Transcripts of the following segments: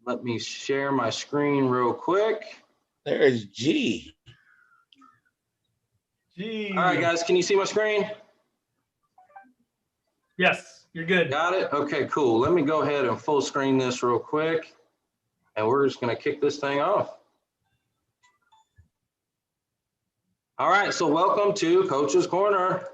Let me share my screen real quick. There's G. All right, guys, can you see my screen? Yes, you're good. Got it? Okay, cool. Let me go ahead and full screen this real quick. And we're just going to kick this thing off. All right, so welcome to Coach's Corner.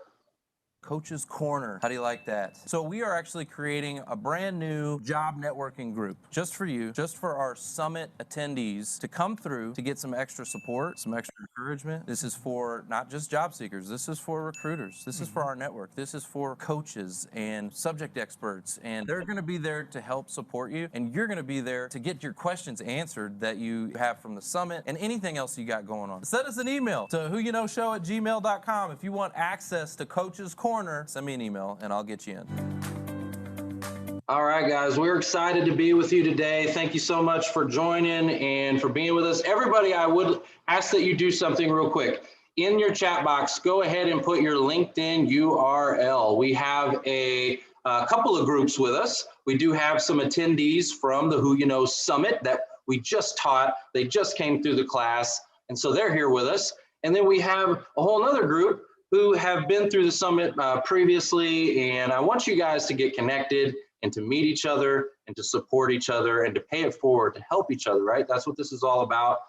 Coach's Corner. How do you like that? So we are actually creating a brand new job networking group just for you, just for our summit attendees to come through to get some extra support, some extra encouragement. This is for not just job seekers. This is for recruiters. This is for our network. This is for coaches and subject experts. And they're going to be there to help support you. And you're going to be there to get your questions answered that you have from the summit and anything else you got going on. Send us an email to whoyouknowshow@gmail.com if you want access to Coach's Corner. Send me an email and I'll get you in. All right, guys, we're excited to be with you today. Thank you so much for joining and for being with us. Everybody, I would ask that you do something real quick. In your chat box, go ahead and put your LinkedIn URL. We have a couple of groups with us. We do have some attendees from the Who You Know Summit that we just taught. They just came through the class, and so they're here with us. And then we have a whole nother group who have been through the summit previously, and I want you guys to get connected and to meet each other and to support each other and to pay it forward, to help each other, right? That's what this is all about.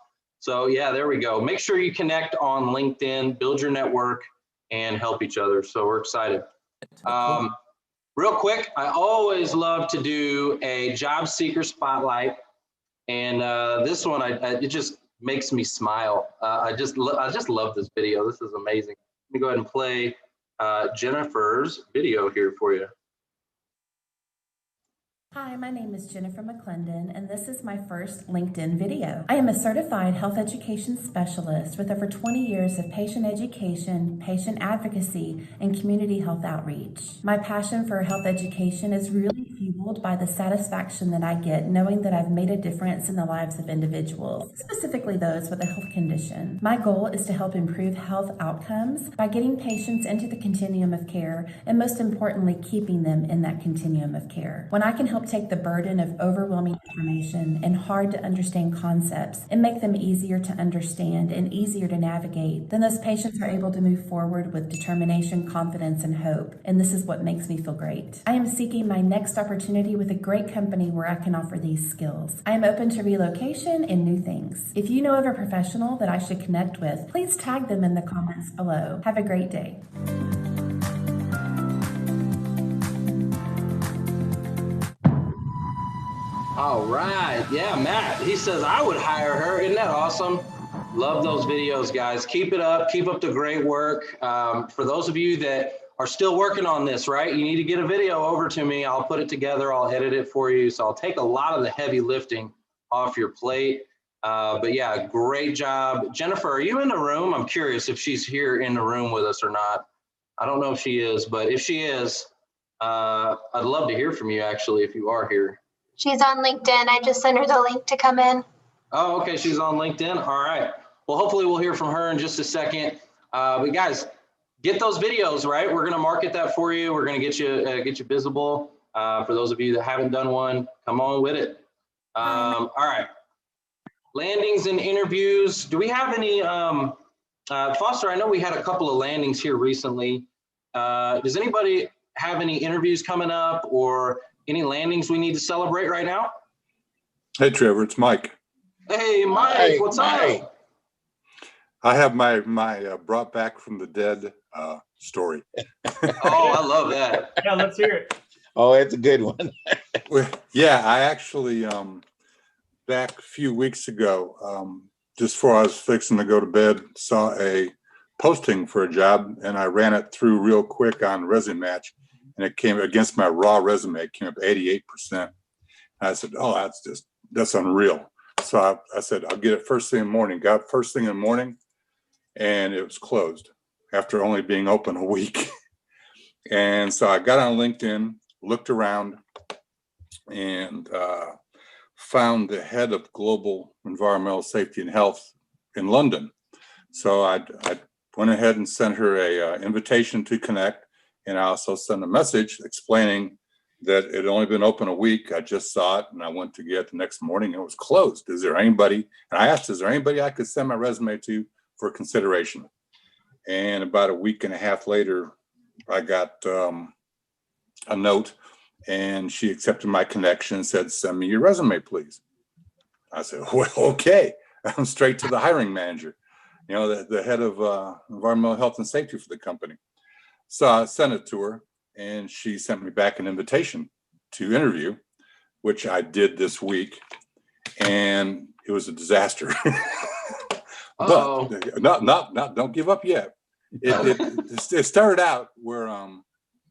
So yeah, there we go. Make sure you connect on LinkedIn, build your network, and help each other. So we're excited. Real quick, I always love to do a job seeker spotlight, and this one, it just makes me smile. I just love this video. This is amazing. Let me go ahead and play Jennifer's video here for you. Hi, my name is Jennifer McClendon, and this is my first LinkedIn video. I am a certified health education specialist with over 20 years of patient education, patient advocacy, and community health outreach. My passion for health education is really fueled by the satisfaction that I get knowing that I've made a difference in the lives of individuals, specifically those with a health condition. My goal is to help improve health outcomes by getting patients into the continuum of care, and most importantly, keeping them in that continuum of care. When I can help take the burden of overwhelming information and hard to understand concepts and make them easier to understand and easier to navigate, then those patients are able to move forward with determination, confidence, and hope. And this is what makes me feel great. I am seeking my next opportunity with a great company where I can offer these skills. I am open to relocation and new things. If you know of a professional that I should connect with, please tag them in the comments below. Have a great day. All right, yeah, Matt, he says I would hire her. Isn't that awesome? Love those videos, guys. Keep it up. Keep up the great work. For those of you that are still working on this, right, you need to get a video over to me. I'll put it together. I'll edit it for you. So I'll take a lot of the heavy lifting off your plate. But yeah, great job. Jennifer, are you in the room? I'm curious if she's here in the room with us or not. I don't know if she is, but if she is, I'd love to hear from you, actually, if you are here. She's on LinkedIn. I just sent her the link to come in. Oh, okay. She's on LinkedIn. All right. Well, hopefully we'll hear from her in just a second. But guys, get those videos, right? We're going to market that for you. We're going to get you visible. For those of you that haven't done one, come on with it. All right. Landings and interviews. Do we have any, Foster, I know we had a couple of landings here recently. Does anybody have any interviews coming up or any landings we need to celebrate right now? Hey, Trevor, it's Mike. Hey, Mike, Hey, what's Mike. up? I have my brought back from the dead story. Oh, I love that. Yeah, let's hear it. Oh, it's a good one. Well, yeah, I actually, back a few weeks ago, just before I was fixing to go to bed, saw a posting for a job, and I ran it through real quick on Resume Match, and it came against my raw resume. It came up 88%. And I said, oh, that's unreal. So I said, I'll get it first thing in the morning. Got it first thing in the morning, and it was closed after only being open a week. And so I got on LinkedIn, looked around, and found the head of global environmental safety and health in London. So I went ahead and sent her a invitation to connect, and I also sent a message explaining that it had only been open a week. I just saw it and I went to get it the next morning and it was closed. Is there anybody? And I asked, is there anybody I could send my resume to for consideration? And about a week and a half later, I got a note and she accepted my connection and said, send me your resume, please. I said, well, okay. I'm straight to the hiring manager, you know, the head of environmental health and safety for the company. So I sent it to her and she sent me back an invitation to interview, which I did this week. And it was a disaster. But don't give up yet. It started out where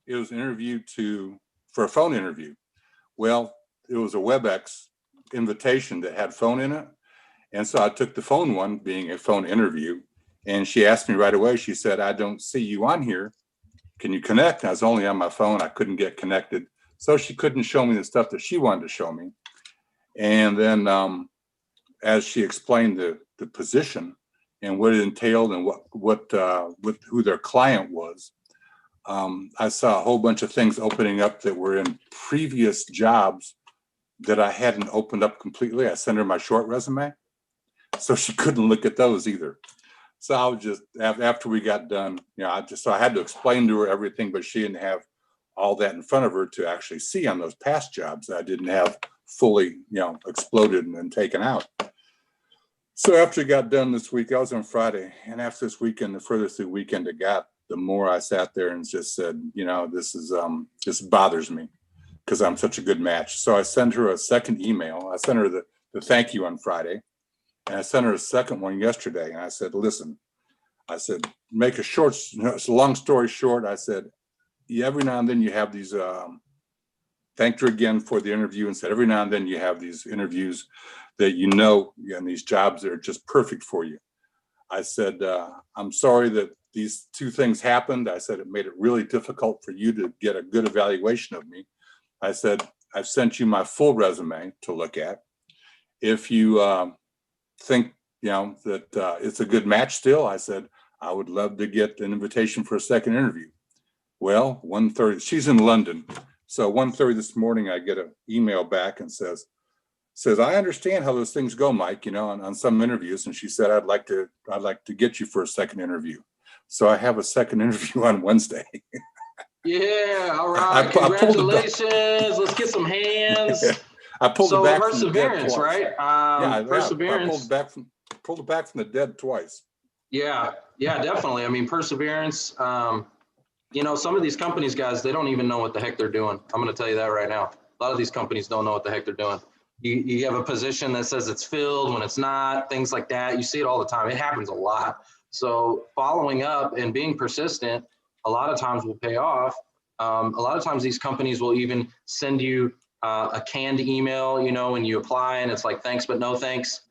it was an interview for a phone interview. Well, it was a WebEx invitation that had phone in it. And so I took the phone one, being a phone interview, and she asked me right away, she said, I don't see you on here. Can you connect? I was only on my phone. I couldn't get connected. So she couldn't show me the stuff that she wanted to show me. And then as she explained the position and what it entailed and who their client was, I saw a whole bunch of things opening up that were in previous jobs that I hadn't opened up completely. I sent her my short resume, so she couldn't look at those either. So I was just, after we got done, you know, I had to explain to her everything, but she didn't have all that in front of her to actually see on those past jobs that I didn't have fully, you know, exploded and then taken out. So after it got done this week, I was on Friday, and after this weekend, the further through the weekend it got, the more I sat there and just said, you know, this bothers me because I'm such a good match. So I sent her a second email. I sent her the thank you on Friday, and I sent her a second one yesterday. And I said, listen, I said, make a long story short. I said, yeah, every now and then you have these, thanked her again for the interview and said, every now and then you have these interviews that you know, and these jobs that are just perfect for you. I said, I'm sorry that these two things happened. I said, it made it really difficult for you to get a good evaluation of me. I said, I've sent you my full resume to look at. If you think, you know, that it's a good match still, I said, I would love to get an invitation for a second interview. Well, 1:30, she's in London. So 1:30 this morning, I get an email back and says, I understand how those things go, Mike, you know, on some interviews. And she said, I'd like to get you for a second interview. So I have a second interview on Wednesday. Yeah, all right. Congratulations. Let's get some hands. Yeah. I pulled it back perseverance, from the dead twice. right? Perseverance. I pulled it back from the dead twice. Yeah, definitely. I mean, perseverance. You know, some of these companies, guys, they don't even know what the heck they're doing. I'm going to tell you that right now. A lot of these companies don't know what the heck they're doing. You have a position that says it's filled when it's not, things like that. You see it all the time. It happens a lot. So following up and being persistent, a lot of times will pay off. A lot of times these companies will even send you a canned email, you know, when you apply and it's like, thanks, but no thanks.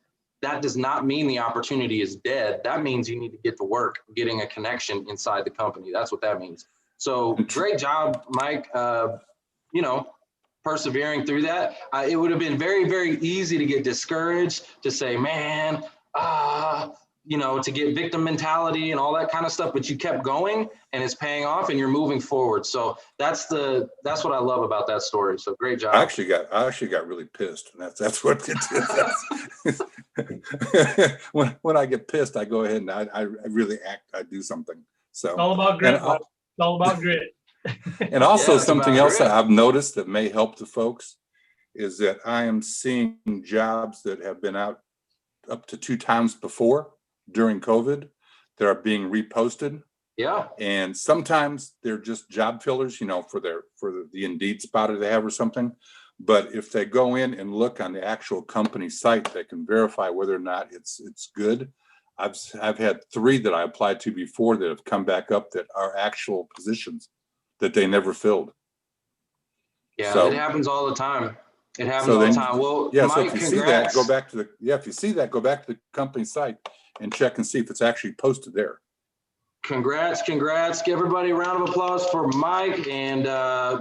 That does not mean the opportunity is dead. That means you need to get to work getting a connection inside the company. That's what that means. So great job, Mike. You know, persevering through that. It would have been very, very easy to get discouraged, to say, man, you know, to get victim mentality and all that kind of stuff, but you kept going and it's paying off and you're moving forward. So that's what I love about that story. So great job. I actually got really pissed. And that's what it is. when I get pissed, I go ahead and I really I do something. So It's all about grit. It's all about grit. And also Yeah, something else grit. that I've noticed that may help the folks is that I am seeing jobs that have been out up to 2 times before during COVID that are being reposted. Yeah. And sometimes they're just job fillers, you know, for the Indeed spotter they have or something. But if they go in and look on the actual company site, they can verify whether or not it's good. I've had 3 that I applied to before that have come back up that are actual positions that they never filled. Yeah, So, it happens all the time. It happens all the time. Well, yeah, Mike, so if you congrats. see that, go back to the company site and check and see if it's actually posted there. Congrats. Give everybody a round of applause for Mike. And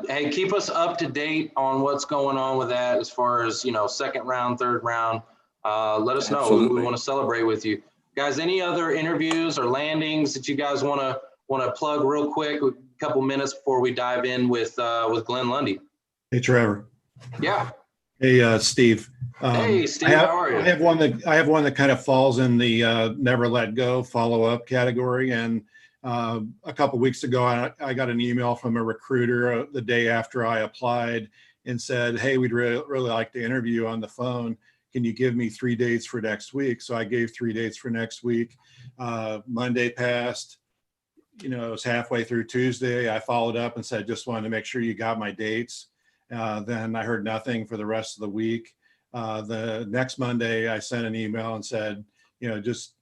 hey, keep us up to date on what's going on with that as far as, you know, second round, third round. Let us know. Absolutely. We want to celebrate with you. Guys, any other interviews or landings that you guys want to plug real quick, a couple minutes before we dive in with Glenn Lundy? Hey, Trevor. Yeah. Hey, Steve. Hey, Steve, how are you? I have one that kind of falls in the never let go follow-up category. And a couple weeks ago, I got an email from a recruiter the day after I applied and said, "Hey, we'd really like to interview you on the phone. Can you give me 3 dates for next week?" So I gave 3 dates for next week. Monday passed. It was halfway through Tuesday. I followed up and said, "Just wanted to make sure you got my dates." Then I heard nothing for the rest of the week. The next Monday, I sent an email and said, just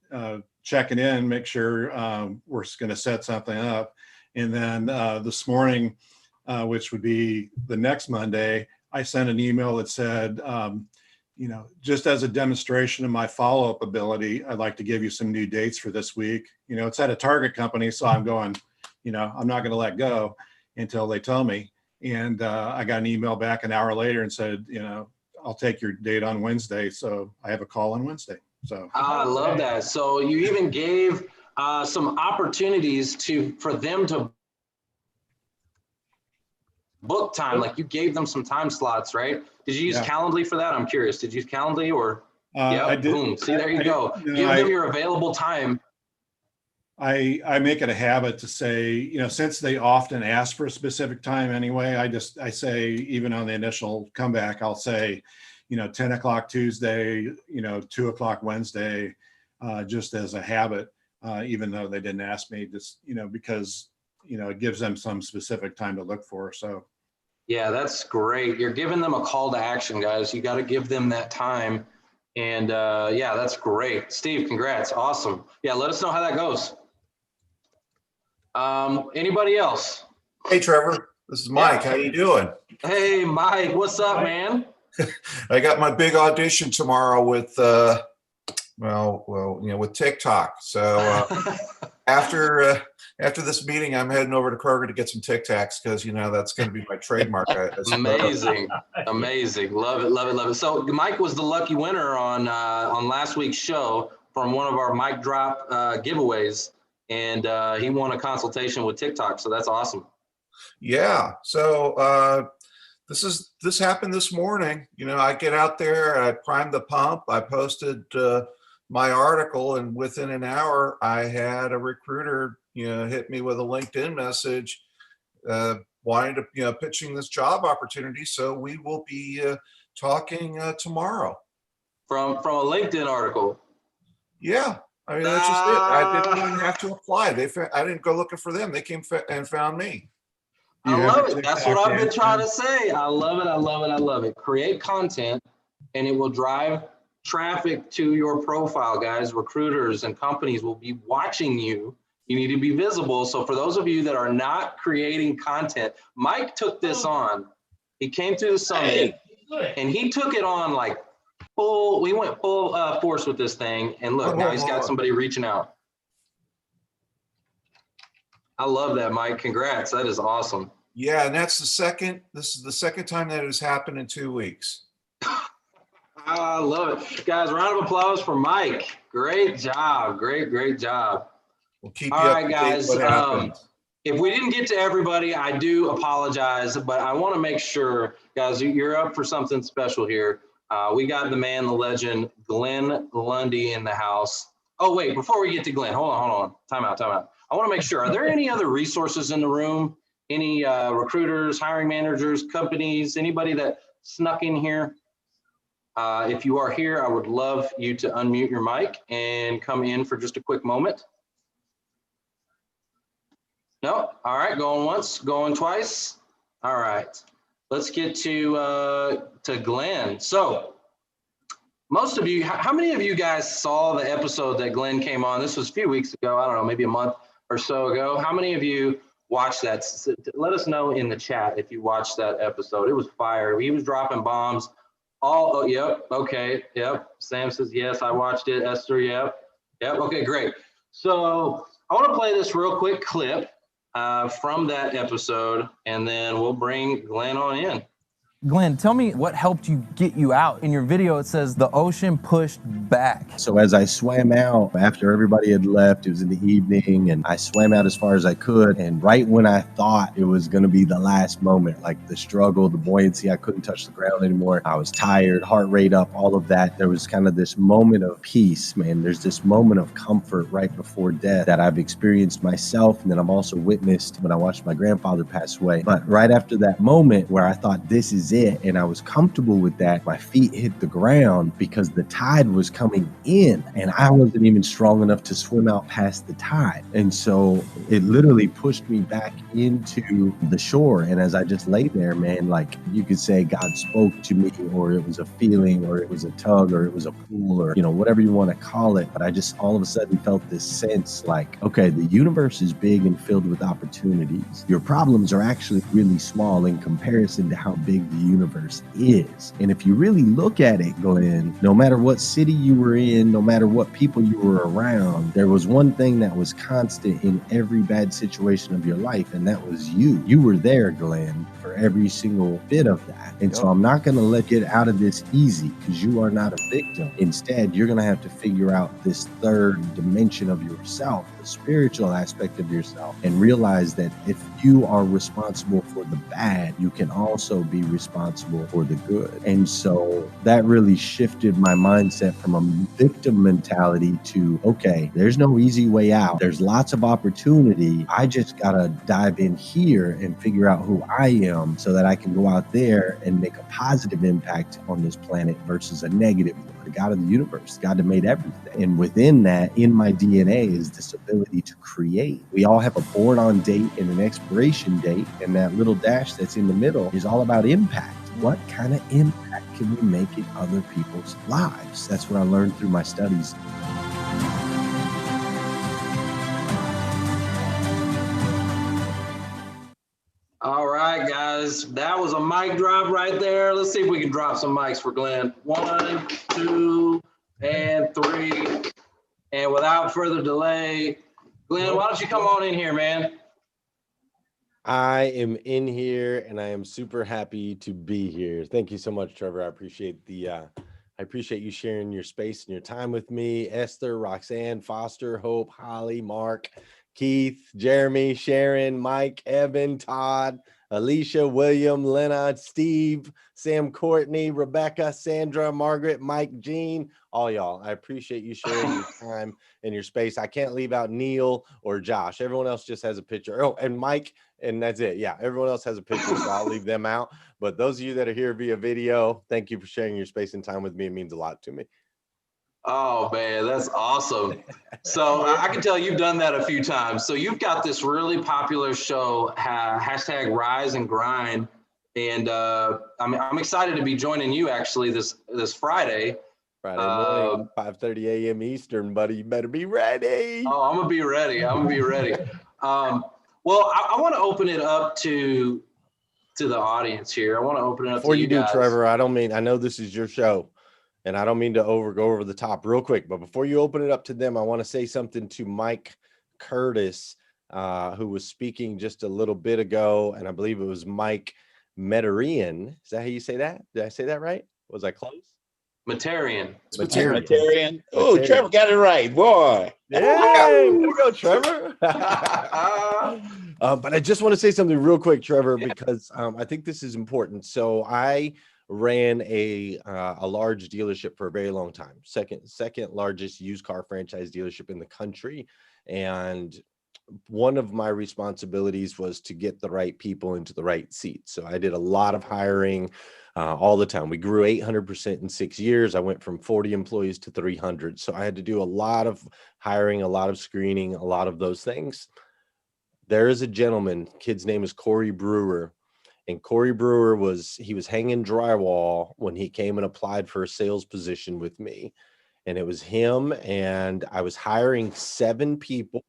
checking in, make sure we're going to set something up. And then this morning, which would be the next Monday, I sent an email that said, just as a demonstration of my follow-up ability, I'd like to give you some new dates for this week. It's at a Target company, so I'm going, I'm not going to let go until they tell me. And I got an email back an hour later and said, I'll take your date on Wednesday. So I have a call on Wednesday. So I love that. So you even gave some opportunities for them to book time. Like you gave them some time slots, right? Did you use Calendly for that? I'm curious. Did you use Calendly or? I did. Boom. See, there you go. Give them your available time. I make it a habit to say, since they often ask for a specific time anyway, I say, even on the initial comeback, I'll say, 10 o'clock Tuesday, 2 o'clock Wednesday, just as a habit, even though they didn't ask me, just, because, it gives them some specific time to look for. So. Yeah, that's great. You're giving them a call to action, guys. You got to give them that time. And yeah, that's great. Steve, congrats. Awesome. Yeah, let us know how that goes. Anybody else? Hey, Trevor, this is Mike. How you doing? Hey, Mike, what's up, man? I got my big audition tomorrow with, with TikTok. So after this meeting, I'm heading over to Kroger to get some Tic Tacs because that's going to be my trademark. Amazing, amazing, love it, love it, love it. So Mike was the lucky winner on last week's show from one of our mic drop giveaways. And he won a consultation with TikTok, so that's awesome. Yeah. So this happened this morning. I get out there, I primed the pump, I posted my article, and within an hour, I had a recruiter, hit me with a LinkedIn message, wanting to, pitching this job opportunity. So we will be talking tomorrow. From a LinkedIn article. Yeah. I mean, that's just it. I didn't even have to apply. I didn't go looking for them. They came and found me. I love it. That's what I've been trying to say. I love it. I love it. I love it. Create content and it will drive traffic to your profile, guys. Recruiters and companies will be watching you. You need to be visible. So for those of you that are not creating content, Mike took this on. He came through the summit and he took it on like we went full force with this thing, and look, now he's got somebody reaching out. I love that, Mike. Congrats. That is awesome. Yeah, and this is the second time that has happened in 2 weeks. I love it. Guys, round of applause for Mike. Great job. Great job. We'll keep you all up right, to guys. date what happens. If we didn't get to everybody, I do apologize, but I want to make sure, guys, you're up for something special here. We got the man, the legend, Glenn Lundy in the house. Oh, wait, before we get to Glenn, hold on. Time out. I want to make sure, are there any other resources in the room? Any recruiters, hiring managers, companies, anybody that snuck in here? If you are here, I would love you to unmute your mic and come in for just a quick moment. No? All right, going once, going twice. All right. Let's get to Glenn. So most of you, how many of you guys saw the episode that Glenn came on? This was a few weeks ago. I don't know, maybe a month or so ago. How many of you watched that? Let us know in the chat if you watched that episode. It was fire. He was dropping bombs. Yep. Okay. Yep. Sam says, yes, I watched it. Esther, yep. Okay, great. So I want to play this real quick clip from that episode, and then we'll bring Glenn on in. Glenn, tell me what helped you get you out. In your video, it says the ocean pushed back. So as I swam out, after everybody had left, it was in the evening, and I swam out as far as I could. And right when I thought it was going to be the last moment, like the struggle, the buoyancy, I couldn't touch the ground anymore. I was tired, heart rate up, all of that. There was kind of this moment of peace, man. There's this moment of comfort right before death that I've experienced myself, and then I've also witnessed when I watched my grandfather pass away. But right after that moment where I thought this is it, and I was comfortable with that, my feet hit the ground because the tide was coming in, and I wasn't even strong enough to swim out past the tide. And so it literally pushed me back into the shore. And as I just lay there, man, like you could say God spoke to me, or it was a feeling, or it was a tug, or it was a pull, or, you know, whatever you want to call it. But I just all of a sudden felt this sense like, okay, the universe is big and filled with opportunities. Your problems are actually really small in comparison to how big the universe is. And if you really look at it, Glenn, no matter what city you were in, no matter what people you were around, there was one thing that was constant in every bad situation of your life, and that was you. You were there, Glenn, for every single bit of that. And so I'm not going to let you get out of this easy, because you are not a victim. Instead, you're going to have to figure out this third dimension of yourself, the spiritual aspect of yourself, and realize that if you are responsible for the bad, you can also be responsible for the good. And so that really shifted my mindset from a victim mentality to, okay, there's no easy way out. There's lots of opportunity. I just got to dive in here and figure out who I am so that I can go out there and make a positive impact on this planet versus a negative one. The God of the universe, God that made everything. And within that, in my DNA is this ability to create. We all have a born on date and an expiration date, and that little dash that's in the middle is all about impact. What kind of impact can we make in other people's lives? That's what I learned through my studies. All right, guys, that was a mic drop right there. Let's see if we can drop some mics for Glenn. 1, 2, and 3. And without further delay, Glenn, why don't you come on in here, man? I am in here, and I am super happy to be here. Thank you so much, Trevor. I appreciate you sharing your space and your time with me. Esther, Roxanne, Foster, Hope, Holly, Mark, Keith, Jeremy, Sharon, Mike, Evan, Todd, Alicia, William, Lena, Steve, Sam, Courtney, Rebecca, Sandra, Margaret, Mike, Jean, all y'all. I appreciate you sharing your time and your space. I can't leave out Neil or Josh. Everyone else just has a picture. Oh, and Mike, and that's it. Yeah, everyone else has a picture, so I'll leave them out. But those of you that are here via video, thank you for sharing your space and time with me. It means a lot to me. Oh, man, that's awesome. So I can tell you've done that a few times. So you've got this really popular show, hashtag Rise and Grind. And I'm excited to be joining you actually this Friday. Friday morning, 5:30 a.m. Eastern, buddy. You better be ready. Oh, I'm going to be ready. Well, I want to open it up to the audience here. I want to open it up Before to you do, guys. Trevor, I know this is your show, and I don't mean to go over the top real quick, but before you open it up to them, I want to say something to Mike Curtis, who was speaking just a little bit ago, and I believe it was Mike Metarian. Is that how you say that? Did I say that right? Was I close? Matarian. Matarian. Oh, Trevor got it right, boy. Yeah, there you go, Trevor. But I just want to say something real quick, Trevor, because I think this is important. So I ran a large dealership for a very long time, second largest used car franchise dealership in the country, and one of my responsibilities was to get the right people into the right seats. So I did a lot of hiring all the time. We grew 800% in 6 years. I went from 40 employees to 300. So I had to do a lot of hiring, a lot of screening, a lot of those things. There is a gentleman, kid's name is Corey Brewer. And Corey Brewer was hanging drywall when he came and applied for a sales position with me. And it was him, and I was hiring 7 people.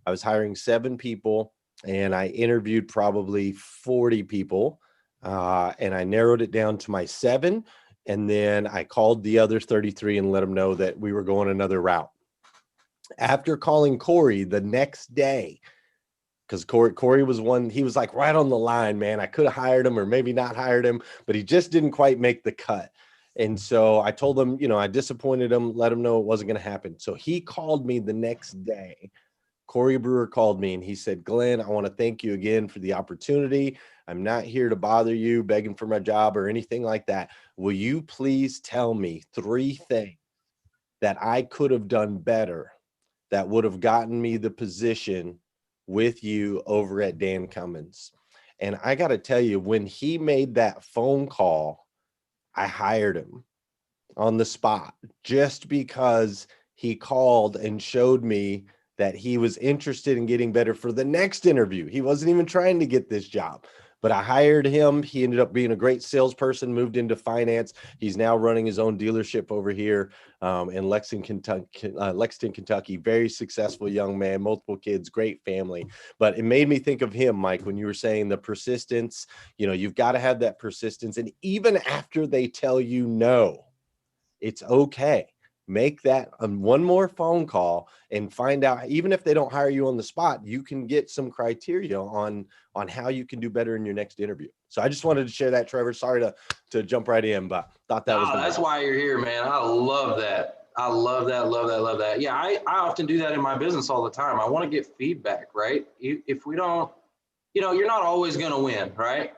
And I interviewed probably 40 people. And I narrowed it down to my 7. And then I called the other 33 and let them know that we were going another route. After calling Corey the next day, because Corey was one, he was like right on the line, man. I could have hired him or maybe not hired him, but he just didn't quite make the cut. And so I told him, you know, I disappointed him, let him know it wasn't going to happen. So he called me the next day. Corey Brewer called me and he said, Glenn, I want to thank you again for the opportunity. I'm not here to bother you, begging for my job or anything like that. Will you please tell me 3 things that I could have done better that would have gotten me the position with you over at Dan Cummins? And I got to tell you, when he made that phone call, I hired him on the spot just because he called and showed me that he was interested in getting better for the next interview. He wasn't even trying to get this job, but I hired him. He ended up being a great salesperson, moved into finance. He's now running his own dealership over here in Lexington, Kentucky. Very successful young man, multiple kids, great family. But it made me think of him, Mike, when you were saying the persistence. You know, you've got to have that persistence. And even after they tell you no, it's okay. Make that one more phone call and find out, even if they don't hire you on the spot, you can get some criteria on how you can do better in your next interview. So I just wanted to share that, Trevor. Sorry to jump right in, but thought that was that's why you're here, man. I love that. I love that, love that, love that. Yeah, I often do that in my business all the time. I want to get feedback, right? If we don't, you know, you're not always going to win, right?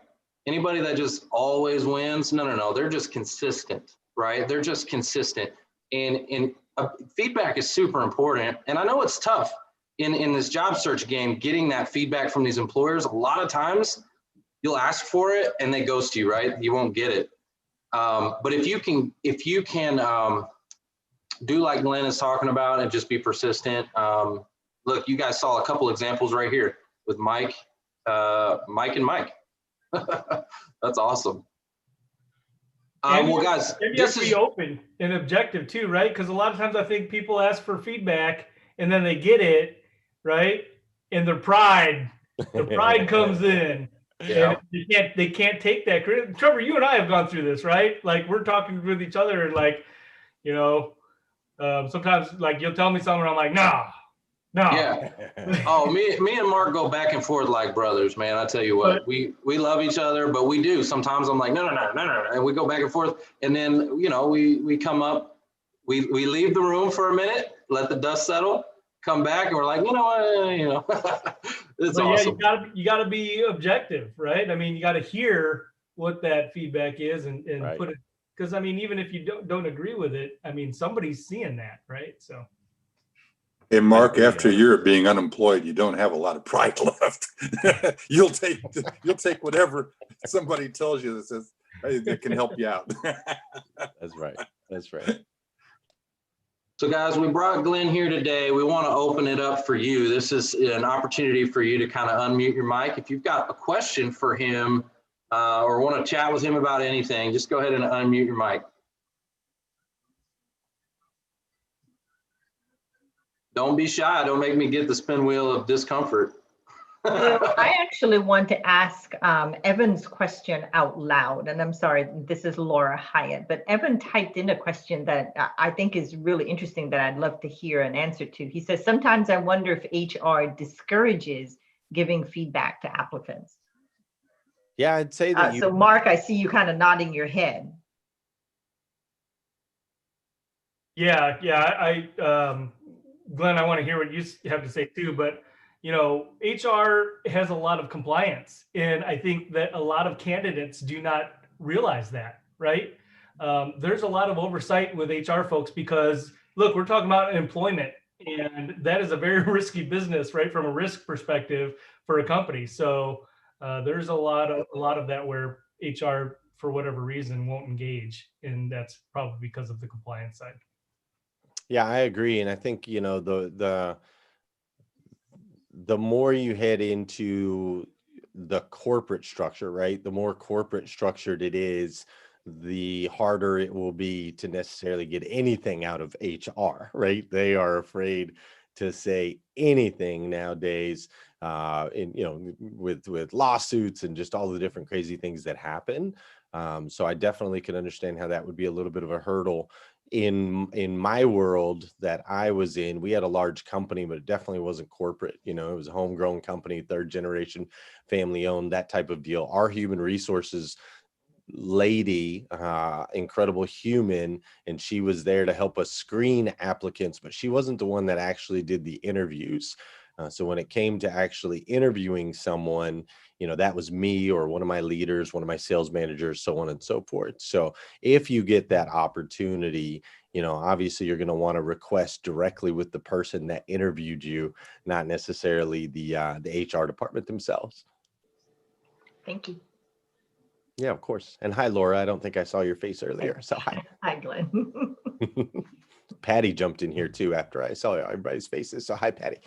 Anybody that just always wins, no. They're just consistent, right? They're just consistent. And feedback is super important. And I know it's tough in this job search game, getting that feedback from these employers. A lot of times you'll ask for it and they ghost you, right? You won't get it. But if you can do like Glenn is talking about and just be persistent. Look, you guys saw a couple examples right here with Mike and Mike. That's awesome. Well, guys, you have to be open and objective too, right? Because a lot of times I think people ask for feedback and then they get it, right? And their pride comes in. Yeah. And they can't take that. Trevor, you and I have gone through this, right? Like we're talking with each other and like, you know, sometimes like you'll tell me something and I'm like, nah. Yeah. Oh, me and Mark go back and forth like brothers, man. I tell you what, we love each other, but we do. Sometimes I'm like, no. And we go back and forth. And then, you know, we come up, we leave the room for a minute, let the dust settle, come back, and we're like, you know what, it's awesome. Yeah, you gotta be objective, right? I mean, you gotta hear what that feedback is and right. Put it, because I mean, even if you don't agree with it, I mean, somebody's seeing that, right? So. Hey, Mark, after a year of being unemployed, you don't have a lot of pride left. You'll take whatever somebody tells you that says, hey, that can help you out. That's right. That's right. So guys, we brought Glenn here today. We want to open it up for you. This is an opportunity for you to kind of unmute your mic. If you've got a question for him or want to chat with him about anything, just go ahead and unmute your mic. Don't be shy. Don't make me get the spin wheel of discomfort. I actually want to ask Evan's question out loud. And I'm sorry, this is Laura Hyatt, but Evan typed in a question that I think is really interesting that I'd love to hear an answer to. He says, sometimes I wonder if HR discourages giving feedback to applicants. Yeah, I'd say that. So Mark, I see you kind of nodding your head. Yeah. Glenn, I want to hear what you have to say too, but you know, HR has a lot of compliance, and I think that a lot of candidates do not realize that, right? There's a lot of oversight with HR folks because look, we're talking about employment, and that is a very risky business, right? From a risk perspective for a company. So there's a lot of that where HR, for whatever reason, won't engage, and that's probably because of the compliance side. Yeah, I agree. And I think, you know, the more you head into the corporate structure, right? The more corporate structured it is, the harder it will be to necessarily get anything out of HR, right? They are afraid to say anything nowadays, with lawsuits and just all the different crazy things that happen. So I definitely can understand how that would be a little bit of a hurdle. in my world that I was in, we had a large company, but it definitely wasn't corporate. You know, it was a homegrown company, third generation, family owned, that type of deal. Our human resources lady, incredible human, and she was there to help us screen applicants, but she wasn't the one that actually did the interviews. So when it came to actually interviewing someone, you know, that was me or one of my leaders, one of my sales managers, so on and so forth. So if you get that opportunity, you know, obviously you're going to want to request directly with the person that interviewed you, not necessarily the HR department themselves. Thank you. Yeah, of course. And hi, Laura. I don't think I saw your face earlier. So hi. Hi, Glenn. Patty jumped in here too after I saw everybody's faces. So hi, Patty.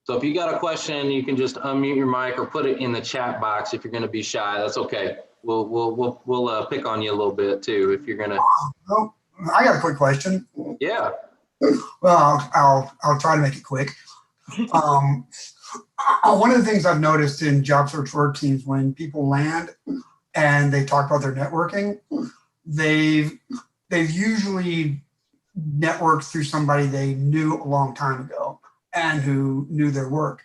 So if you got a question, you can just unmute your mic or put it in the chat box. If you're going to be shy, that's okay. We'll pick on you a little bit too if you're gonna. Well, I got a quick question. Yeah. Well, I'll try to make it quick. One of the things I've noticed in job search work teams, when people land and they talk about their networking, they've usually networked through somebody they knew a long time ago and who knew their work.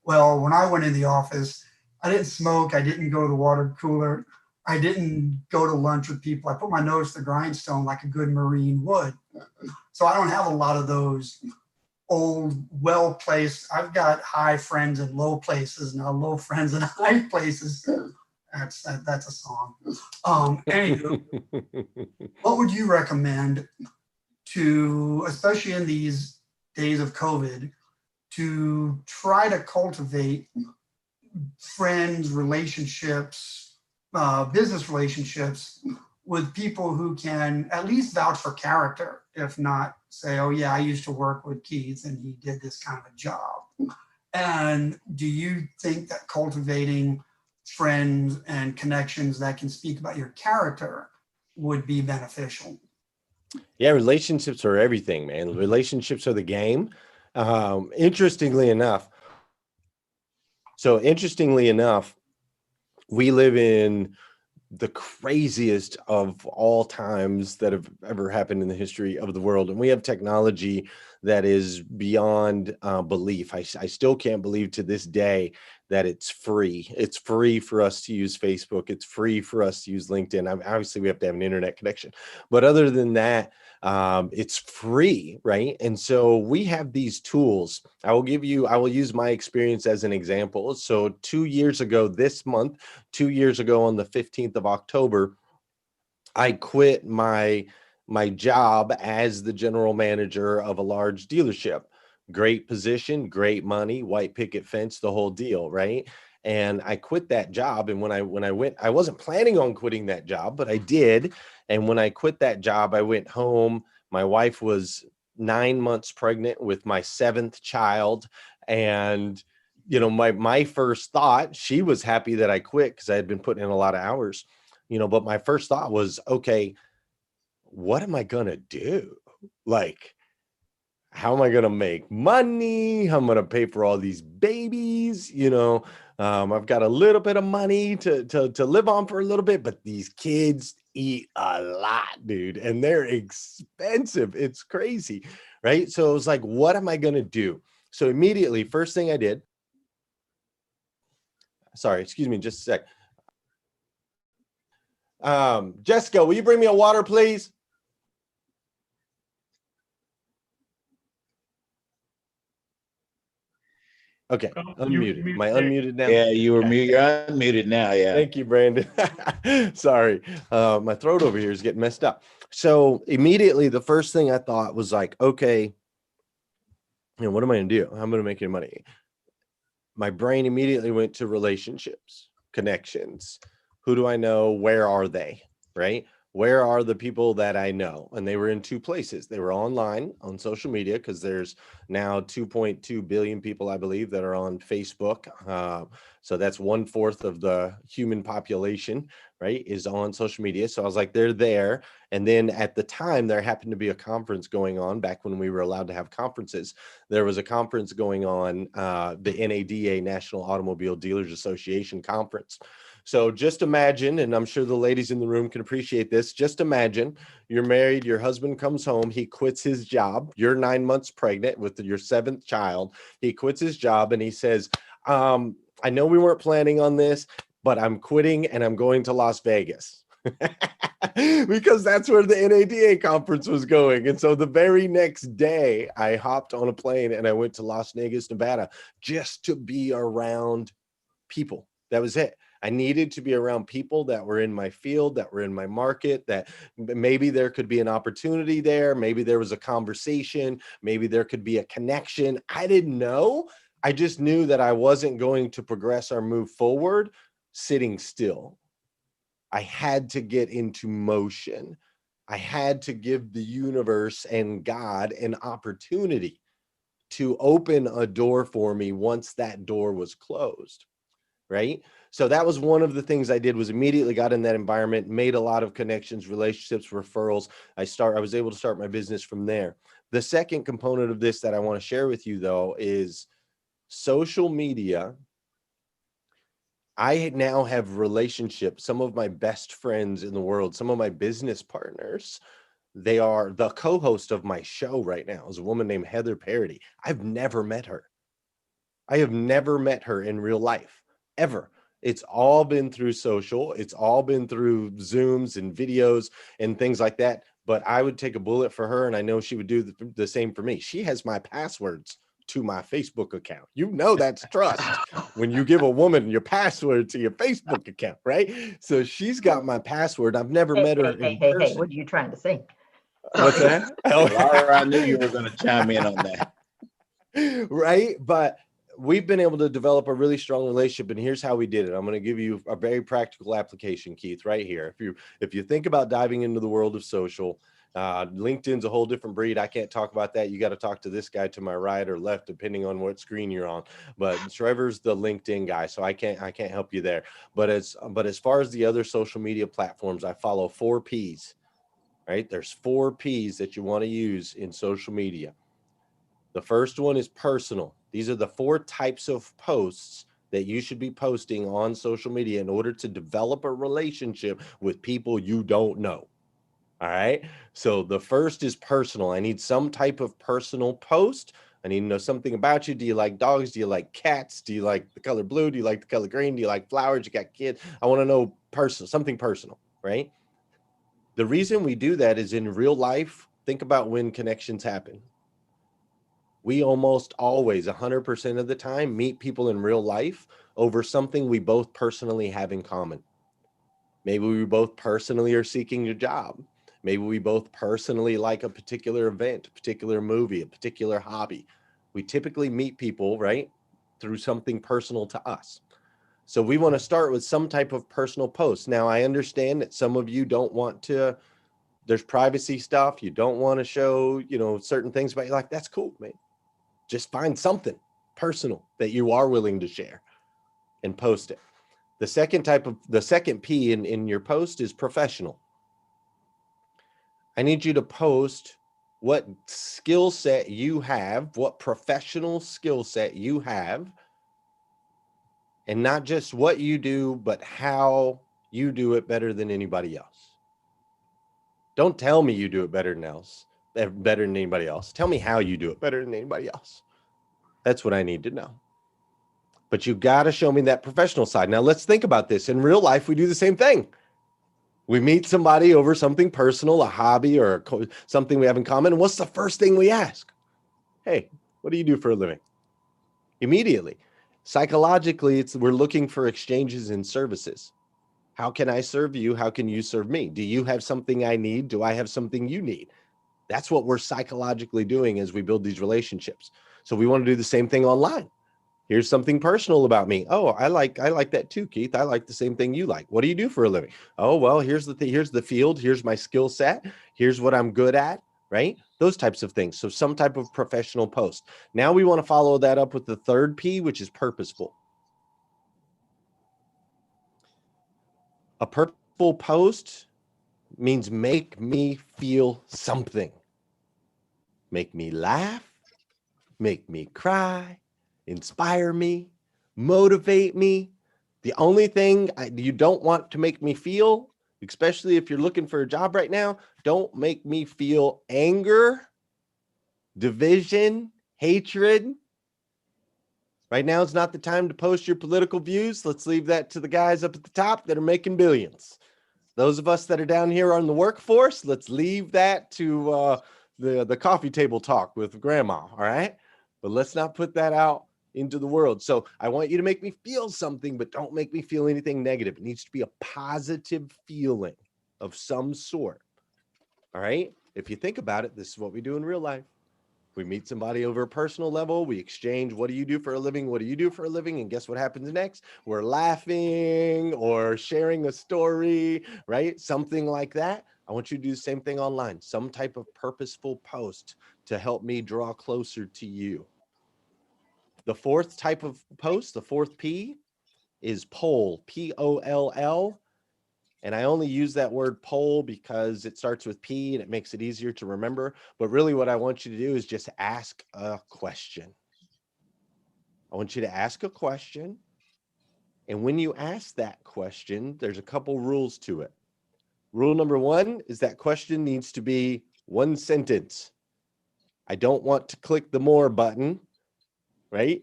Well, when I went in the office, I didn't smoke. I didn't go to the water cooler. I didn't go to lunch with people. I put my nose to the grindstone like a good Marine would. So I don't have a lot of those old, well-placed. I've got high friends in low places, now low friends in high places. That's a song. Anywho, what would you recommend to, especially in these days of COVID, to try to cultivate friends, relationships, business relationships with people who can at least vouch for character, if not say, oh yeah, I used to work with Keith and he did this kind of a job. And do you think that cultivating friends and connections that can speak about your character would be beneficial? Yeah, relationships are everything, man. Relationships are the game. Interestingly enough, we live in the craziest of all times that have ever happened in the history of the world. And we have technology that is beyond belief. I still can't believe to this day that it's free. It's free for us to use Facebook. It's free for us to use LinkedIn. Obviously, we have to have an internet connection. But other than that, it's free, right? And so we have these tools. I will use my experience as an example. So 2 years ago this month, 2 years ago on the 15th of October, I quit my job as the general manager of a large dealership. Great position, great money, white picket fence, the whole deal, right? And I quit that job. And when I went, I wasn't planning on quitting that job, but I did. And when I quit that job, I went home. My wife was 9 months pregnant with my 7th child. And, you know, my first thought, she was happy that I quit because I had been putting in a lot of hours, you know, but my first thought was, okay, what am I going to do? Like, how am I going to make money? How am I going to pay for all these babies? You know, I've got a little bit of money to live on for a little bit, but these kids eat a lot, dude, and they're expensive. It's crazy, right? So it was like, what am I going to do? So immediately, first thing I did, sorry, excuse me, just a sec. Jessica, will you bring me a water, please? Okay, unmuted. Am I unmuted now? Yeah, you're unmuted now. Yeah. Thank you, Brandon. Sorry, my throat over here is getting messed up. So immediately, the first thing I thought was like, okay, you know, what am I going to do? How am I going to make any money? My brain immediately went to relationships, connections. Who do I know? Where are they? Right? Where are the people that I know? And they were in 2 places. They were online on social media, because there's now 2.2 billion people, I believe, that are on Facebook. So that's 1/4 of the human population, right, is on social media. So I was like, they're there. And then at the time, there happened to be a conference going on back when we were allowed to have conferences. There was a conference going on, the NADA, National Automobile Dealers Association conference. So just imagine, and I'm sure the ladies in the room can appreciate this. Just imagine you're married, your husband comes home, he quits his job. You're 9 months pregnant with your 7th child. He quits his job and he says, I know we weren't planning on this, but I'm quitting and I'm going to Las Vegas. Because that's where the NADA conference was going. And so the very next day, I hopped on a plane and I went to Las Vegas, Nevada, just to be around people. That was it. I needed to be around people that were in my field, that were in my market, that maybe there could be an opportunity there. Maybe there was a conversation. Maybe there could be a connection. I didn't know. I just knew that I wasn't going to progress or move forward sitting still. I had to get into motion. I had to give the universe and God an opportunity to open a door for me once that door was closed, right? So that was one of the things I did, was immediately got in that environment, made a lot of connections, relationships, referrals. I was able to start my business from there. The second component of this that I want to share with you, though, is social media. I now have relationships, some of my best friends in the world, some of my business partners. They are the co-host of my show right now is a woman named Heather Parody. I've never met her. I have never met her in real life, ever. It's all been through social. It's all been through Zooms and videos and things like that. But I would take a bullet for her, and I know she would do the same for me. She has my passwords to my Facebook account. You know that's trust when you give a woman your password to your Facebook account, right? So she's got my password. I've never met her in person. Hey, what are you trying to say? What's that? Laura, I knew you were going to chime in on that. Right? But we've been able to develop a really strong relationship, and here's how we did it. I'm going to give you a very practical application, Keith, right here. If you think about diving into the world of social, LinkedIn's a whole different breed. I can't talk about that. You got to talk to this guy to my right or left, depending on what screen you're on. But Trevor's the LinkedIn guy, so I can't help you there. But as far as the other social media platforms, I follow 4 P's. Right? There's 4 P's that you want to use in social media. The first one is personal. These are the 4 types of posts that you should be posting on social media in order to develop a relationship with people you don't know. All right. So the first is personal. I need some type of personal post. I need to know something about you. Do you like dogs? Do you like cats? Do you like the color blue? Do you like the color green? Do you like flowers? You got kids? I want to know something personal, right? The reason we do that is in real life, think about when connections happen. We almost always, 100% of the time, meet people in real life over something we both personally have in common. Maybe we both personally are seeking a job. Maybe we both personally like a particular event, a particular movie, a particular hobby. We typically meet people, right, through something personal to us. So we want to start with some type of personal post. Now, I understand that some of you don't want to, there's privacy stuff. You don't want to show, certain things about your life. That's cool, man. Just find something personal that you are willing to share and post it. The second P in your post is professional. I need you to post what skill set you have, what professional skill set you have, and not just what you do, but how you do it better than anybody else. Don't tell me you do it better than anybody else. Tell me how you do it better than anybody else. That's what I need to know. But you got to show me that professional side. Now let's think about this. In real life, we do the same thing. We meet somebody over something personal, a hobby or something we have in common. And what's the first thing we ask? Hey, what do you do for a living? Immediately. Psychologically, we're looking for exchanges in services. How can I serve you? How can you serve me? Do you have something I need? Do I have something you need? That's what we're psychologically doing as we build these relationships. So we want to do the same thing online. Here's something personal about me. Oh, I like that too, Keith. I like the same thing you like. What do you do for a living? Oh, well, here's the field. Here's my skill set. Here's what I'm good at, right? Those types of things. So some type of professional post. Now we want to follow that up with the third P, which is purposeful. A purposeful post means make me feel something. Make me laugh, make me cry, inspire me, motivate me, The only thing you don't want to make me feel, especially if you're looking for a job right now, don't make me feel anger, division, hatred. Right now is not the time to post your political views. Let's leave that to the guys up at the top that are making billions. Those of us that are down here on the workforce, let's leave that to the coffee table talk with grandma, all right? But let's not put that out into the world. So I want you to make me feel something, but don't make me feel anything negative. It needs to be a positive feeling of some sort, all right? If you think about it, this is what we do in real life. We meet somebody over a personal level. We exchange, what do you do for a living? What do you do for a living? And guess what happens next? We're laughing or sharing a story, right? Something like that. I want you to do the same thing online. Some type of purposeful post to help me draw closer to you. The fourth type of post, the fourth P, is poll, P-O-L-L. And I only use that word poll because it starts with P and it makes it easier to remember. But really what I want you to do is just ask a question. I want you to ask a question. And when you ask that question, there's a couple rules to it. Rule number one is that question needs to be one sentence. I don't want to click the more button, right?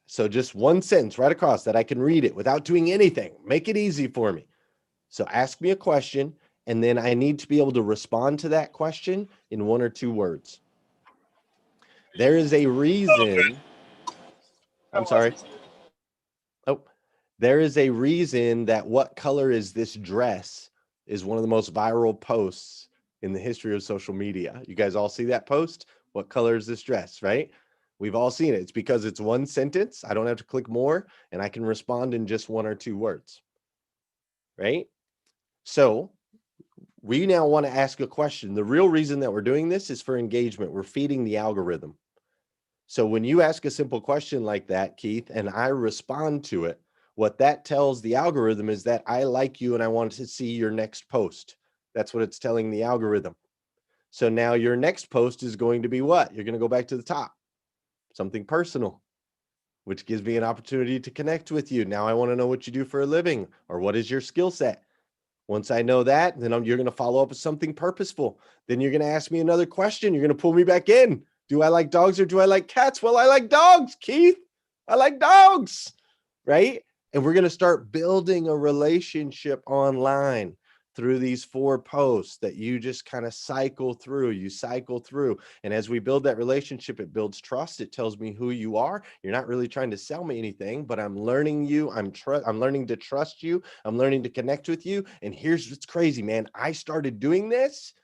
So just one sentence right across that I can read it without doing anything. Make it easy for me. So ask me a question, and then I need to be able to respond to that question in 1 or 2 words. There is a reason. I'm sorry. Oh, there is a reason that what color is this dress is one of the most viral posts in the history of social media. You guys all see that post? What color is this dress, right? We've all seen it. It's because it's one sentence. I don't have to click more, and I can respond in just 1 or 2 words, right? So we now want to ask a question. The real reason that we're doing this is for engagement. We're feeding the algorithm. So when you ask a simple question like that, Keith, and I respond to it, what that tells the algorithm is that I like you and I want to see your next post. That's what it's telling the algorithm. So now your next post is going to be what? You're going to go back to the top, something personal, which gives me an opportunity to connect with you. Now I want to know what you do for a living or what is your skill set. Once I know that, then you're going to follow up with something purposeful. Then you're going to ask me another question. You're going to pull me back in. Do I like dogs or do I like cats? Well, I like dogs, Keith. I like dogs, right? And we're going to start building a relationship online through these 4 posts that you just kind of cycle through. You cycle through. And as we build that relationship, it builds trust. It tells me who you are. You're not really trying to sell me anything, but I'm learning you. I'm learning to trust you. I'm learning to connect with you. And here's what's crazy, man. I started doing this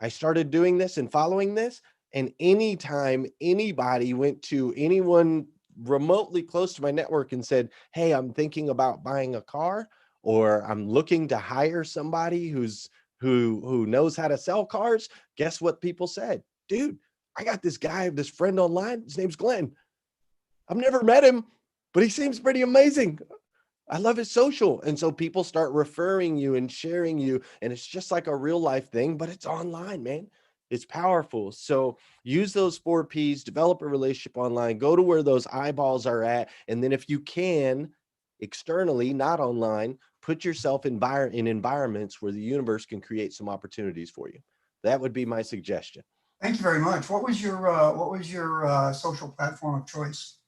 and following this. And anytime anybody went to anyone remotely close to my network and said, hey, I'm thinking about buying a car, or I'm looking to hire somebody who knows how to sell cars, guess what people said? Dude, I got this guy, this friend online. His name's Glenn. I've never met him, but he seems pretty amazing. I love his social. And so people start referring you and sharing you. And it's just like a real life thing, but it's online, man. It's powerful. So use those 4 Ps, develop a relationship online, go to where those eyeballs are at. And then if you can, externally, not online, put yourself in environments where the universe can create some opportunities for you. That would be my suggestion. Thank you very much. What was your social platform of choice?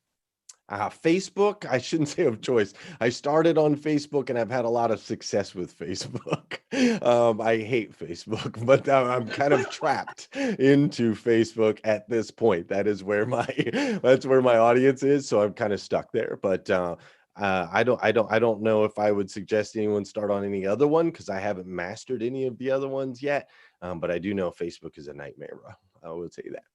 Facebook, I shouldn't say of choice. I started on Facebook and I've had a lot of success with Facebook. I hate Facebook, but I'm kind of trapped into Facebook at this point. That's where my audience is. So I'm kind of stuck there, but I don't know if I would suggest anyone start on any other one because I haven't mastered any of the other ones yet. But I do know Facebook is a nightmare. I will tell you that.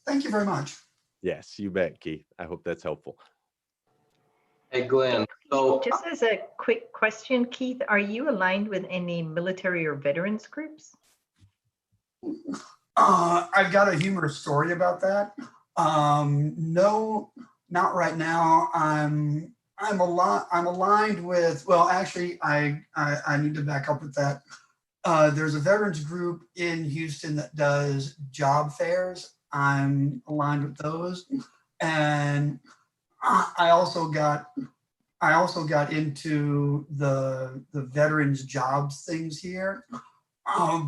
Thank you very much. Yes, you bet, Keith. I hope that's helpful. Hey, Glenn. So just as a quick question, Keith, are you aligned with any military or veterans groups? I've got a humorous story about that. No, not right now. I'm aligned with, well, actually, I need to back up with that. There's a veterans group in Houston that does job fairs. I'm aligned with those. And I also got I also got into the veterans jobs things here.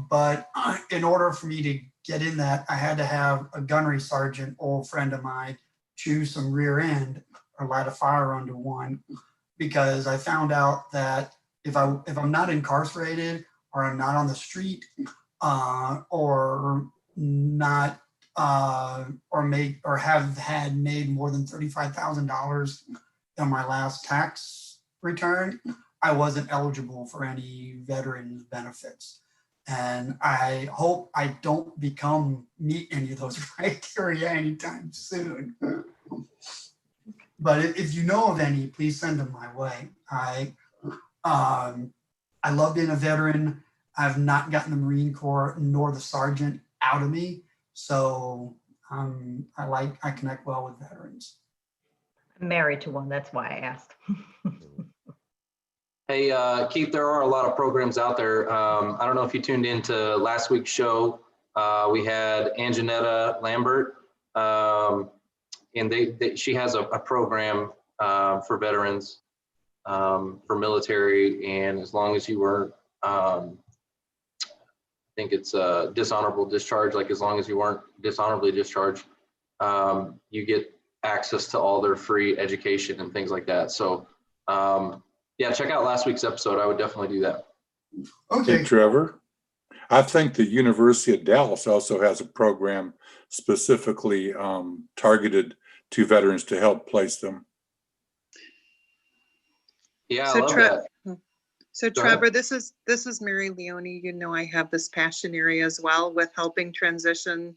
But in order for me to get in that, I had to have a gunnery sergeant, old friend of mine, choose some rear end or light a fire under one, because I found out that if I'm not incarcerated or I'm not on the street, or not or have had made more than $35,000 in my last tax return, I wasn't eligible for any veterans benefits. And I hope I don't meet any of those criteria anytime soon. But if you know of any, please send them my way. I love being a veteran. I've not gotten the Marine Corps nor the sergeant out of me. So I connect well with veterans. I'm married to one, that's why I asked. Hey, Keith, there are a lot of programs out there. I don't know if you tuned into last week's show. We had Anjanetta Lambert, and she has a program for veterans, for military, and as long as you weren't, I think it's a dishonorable discharge, like as long as you weren't dishonorably discharged, you get access to all their free education and things like that. So yeah, check out last week's episode. I would definitely do that. Okay. Hey, Trevor, I think the University of Dallas also has a program specifically targeted to veterans to help place them. Yeah, I So love that. So Go Trevor, ahead. this is Mary Leone. You know, I have this passion area as well with helping transitioning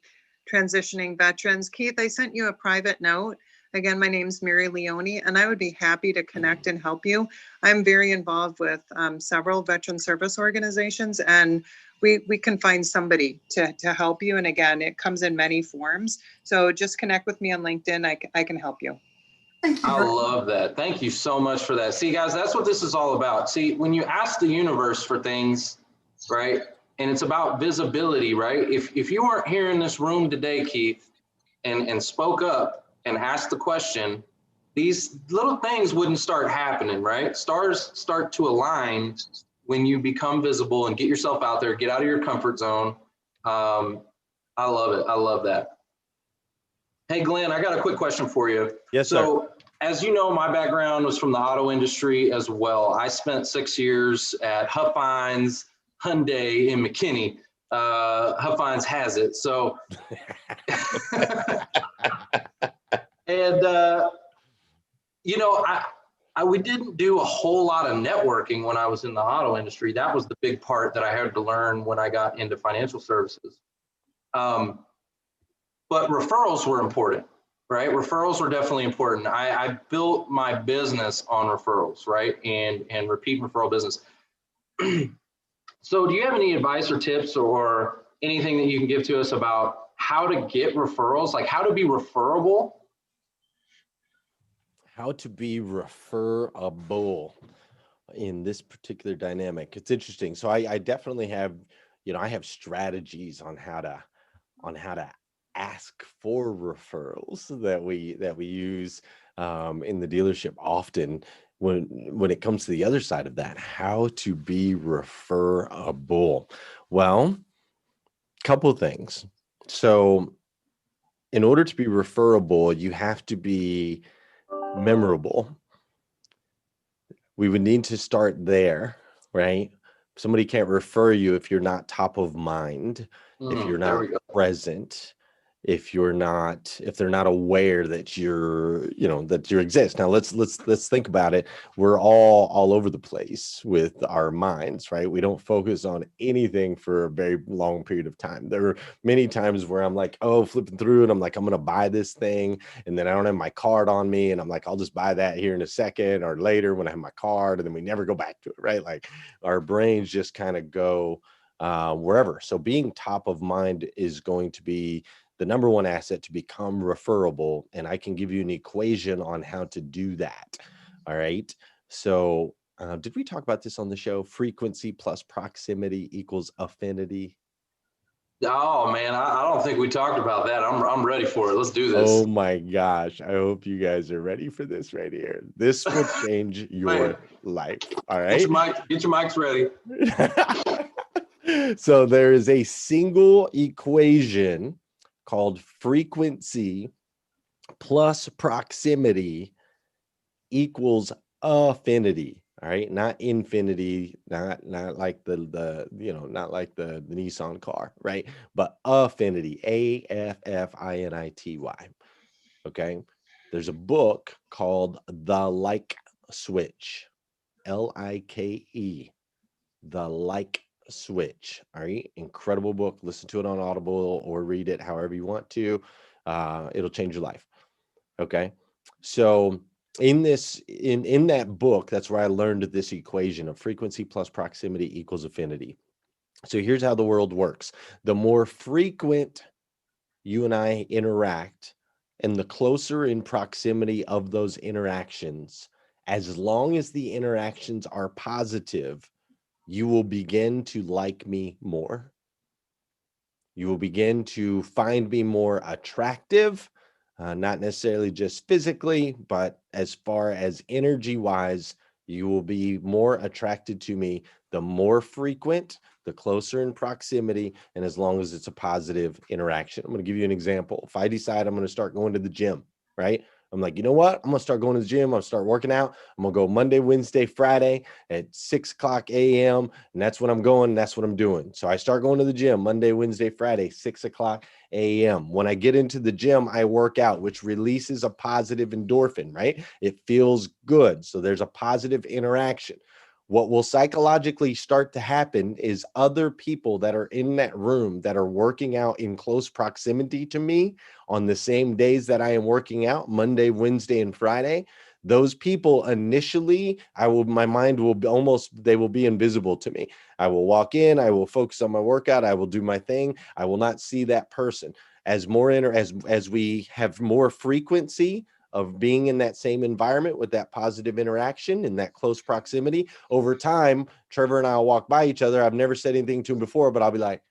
veterans. Keith, I sent you a private note. Again, my name's Mary Leone, and I would be happy to connect and help you. I'm very involved with several veteran service organizations, and we can find somebody to help you. And again, it comes in many forms. So just connect with me on LinkedIn. I can help you. I love that. Thank you so much for that. See, guys, that's what this is all about. See, when you ask the universe for things, right, and it's about visibility, right? If you weren't here in this room today, Keith, and spoke up and asked the question, these little things wouldn't start happening, right? Stars start to align when you become visible and get yourself out there, get out of your comfort zone. I love it. I love that. Hey, Glenn, I got a quick question for you. Yes, so, sir. as you know, my background was from the auto industry as well. I spent 6 years at Huffines Hyundai in McKinney. Huffines has it. So, and, you know, we didn't do a whole lot of networking when I was in the auto industry. That was the big part that I had to learn when I got into financial services. But referrals were important, right? Referrals were definitely important. I built my business on referrals, right? And repeat referral business. So do you have any advice or tips or anything that you can give to us about how to get referrals, like how to be referable? How to be referable in this particular dynamic. It's interesting. So I definitely have, I have strategies on how to ask for referrals that we use in the dealership often. When it comes to the other side of that, how to be referable. Well, couple of things. So in order to be referable, you have to be memorable. We would need to start there, right? Somebody can't refer you if you're not top of mind, if you're not present, if they're not aware that you exist. Now let's think about it. We're all over the place with our minds, right? We don't focus on anything for a very long period of time. There are many times where I'm like, flipping through and I'm like, I'm going to buy this thing. And then I don't have my card on me. And I'm like, I'll just buy that here in a second or later when I have my card. And then we never go back to it, right? Like our brains just kind of go wherever. So being top of mind is going to be the number one asset to become referable. And I can give you an equation on how to do that. All right. So did we talk about this on the show? Frequency plus proximity equals affinity. Oh man, I don't think we talked about that. I'm ready for it. Let's do this. Oh my gosh. I hope you guys are ready for this right here. This will change your life. All right. Get your mics ready. So there is a single equation called frequency plus proximity equals affinity. All right, not infinity, not like the not like the Nissan car, right? But affinity, AFFINITY. Okay, there's a book called The Like Switch, LIKE, The Like Switch. All right, incredible book. Listen to it on Audible or read it however you want to. It'll change your life. Okay, so in that book, that's where I learned this equation of frequency plus proximity equals affinity. So here's how the world works. The more frequent you and I interact, and the closer in proximity of those interactions, as long as the interactions are positive, you will begin to like me more. You will begin to find me more attractive. Not necessarily just physically, but as far as energy wise, you will be more attracted to me the more frequent, the closer in proximity, and as long as it's a positive interaction. I'm going to give you an example. If I decide I'm going to start going to the gym, right? I'm like, you know what? I'm going to start going to the gym. I'm going to start working out. I'm going to go Monday, Wednesday, Friday at 6 o'clock a.m. And that's when I'm going. That's what I'm doing. So I start going to the gym Monday, Wednesday, Friday, 6 o'clock a.m. When I get into the gym, I work out, which releases a positive endorphin, right? It feels good. So there's a positive interaction. What will psychologically start to happen is other people that are in that room that are working out in close proximity to me on the same days that I am working out, Monday, Wednesday, and Friday, those people initially, my mind will be they will be invisible to me. I will walk in, I will focus on my workout, I will do my thing. I will not see that person. As we have more frequency of being in that same environment with that positive interaction and that close proximity, over time, Trevor and I will walk by each other. I've never said anything to him before, but I'll be like,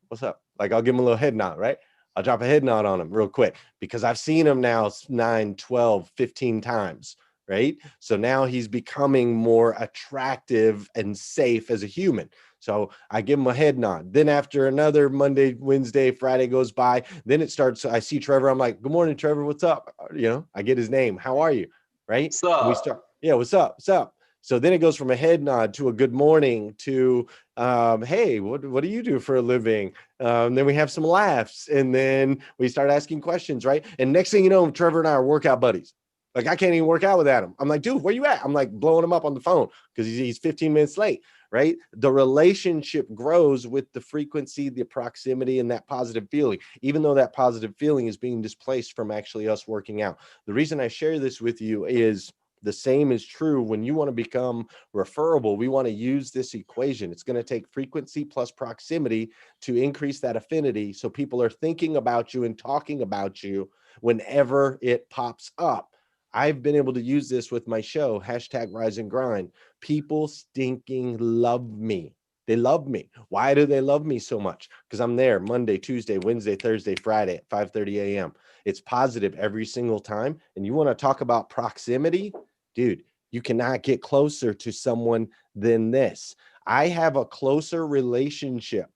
what's up? Like, I'll give him a little head nod, right? I'll drop a head nod on him real quick because I've seen him now 9, 12, 15 times, right? So now he's becoming more attractive and safe as a human. So I give him a head nod. Then after another Monday, Wednesday, Friday goes by, then it starts. I see Trevor. I'm like, good morning, Trevor. What's up? I get his name. How are you? Right? What's up? And we start. Yeah. What's up? What's up? So then it goes from a head nod to a good morning to, hey, what do you do for a living? Then we have some laughs and then we start asking questions, right? And next thing you know, Trevor and I are workout buddies. Like, I can't even work out with Adam. I'm like, dude, where you at? I'm like blowing him up on the phone because he's 15 minutes late, right? The relationship grows with the frequency, the proximity, and that positive feeling, even though that positive feeling is being displaced from actually us working out. The reason I share this with you is the same is true when you want to become referable. We want to use this equation. It's going to take frequency plus proximity to increase that affinity. So people are thinking about you and talking about you whenever it pops up. I've been able to use this with my show, #RiseAndGrind. People stinking love me. They love me. Why do they love me so much? Because I'm there Monday, Tuesday, Wednesday, Thursday, Friday at 5:30 a.m. It's positive every single time. And you want to talk about proximity? Dude, you cannot get closer to someone than this. I have a closer relationship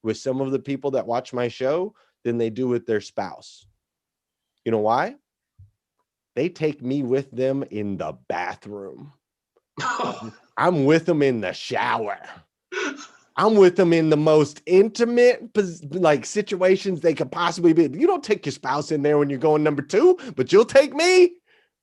with some of the people that watch my show than they do with their spouse. You know why? They take me with them in the bathroom. I'm with them in the shower. I'm with them in the most intimate situations they could possibly be. You don't take your spouse in there when you're going number 2, but you'll take me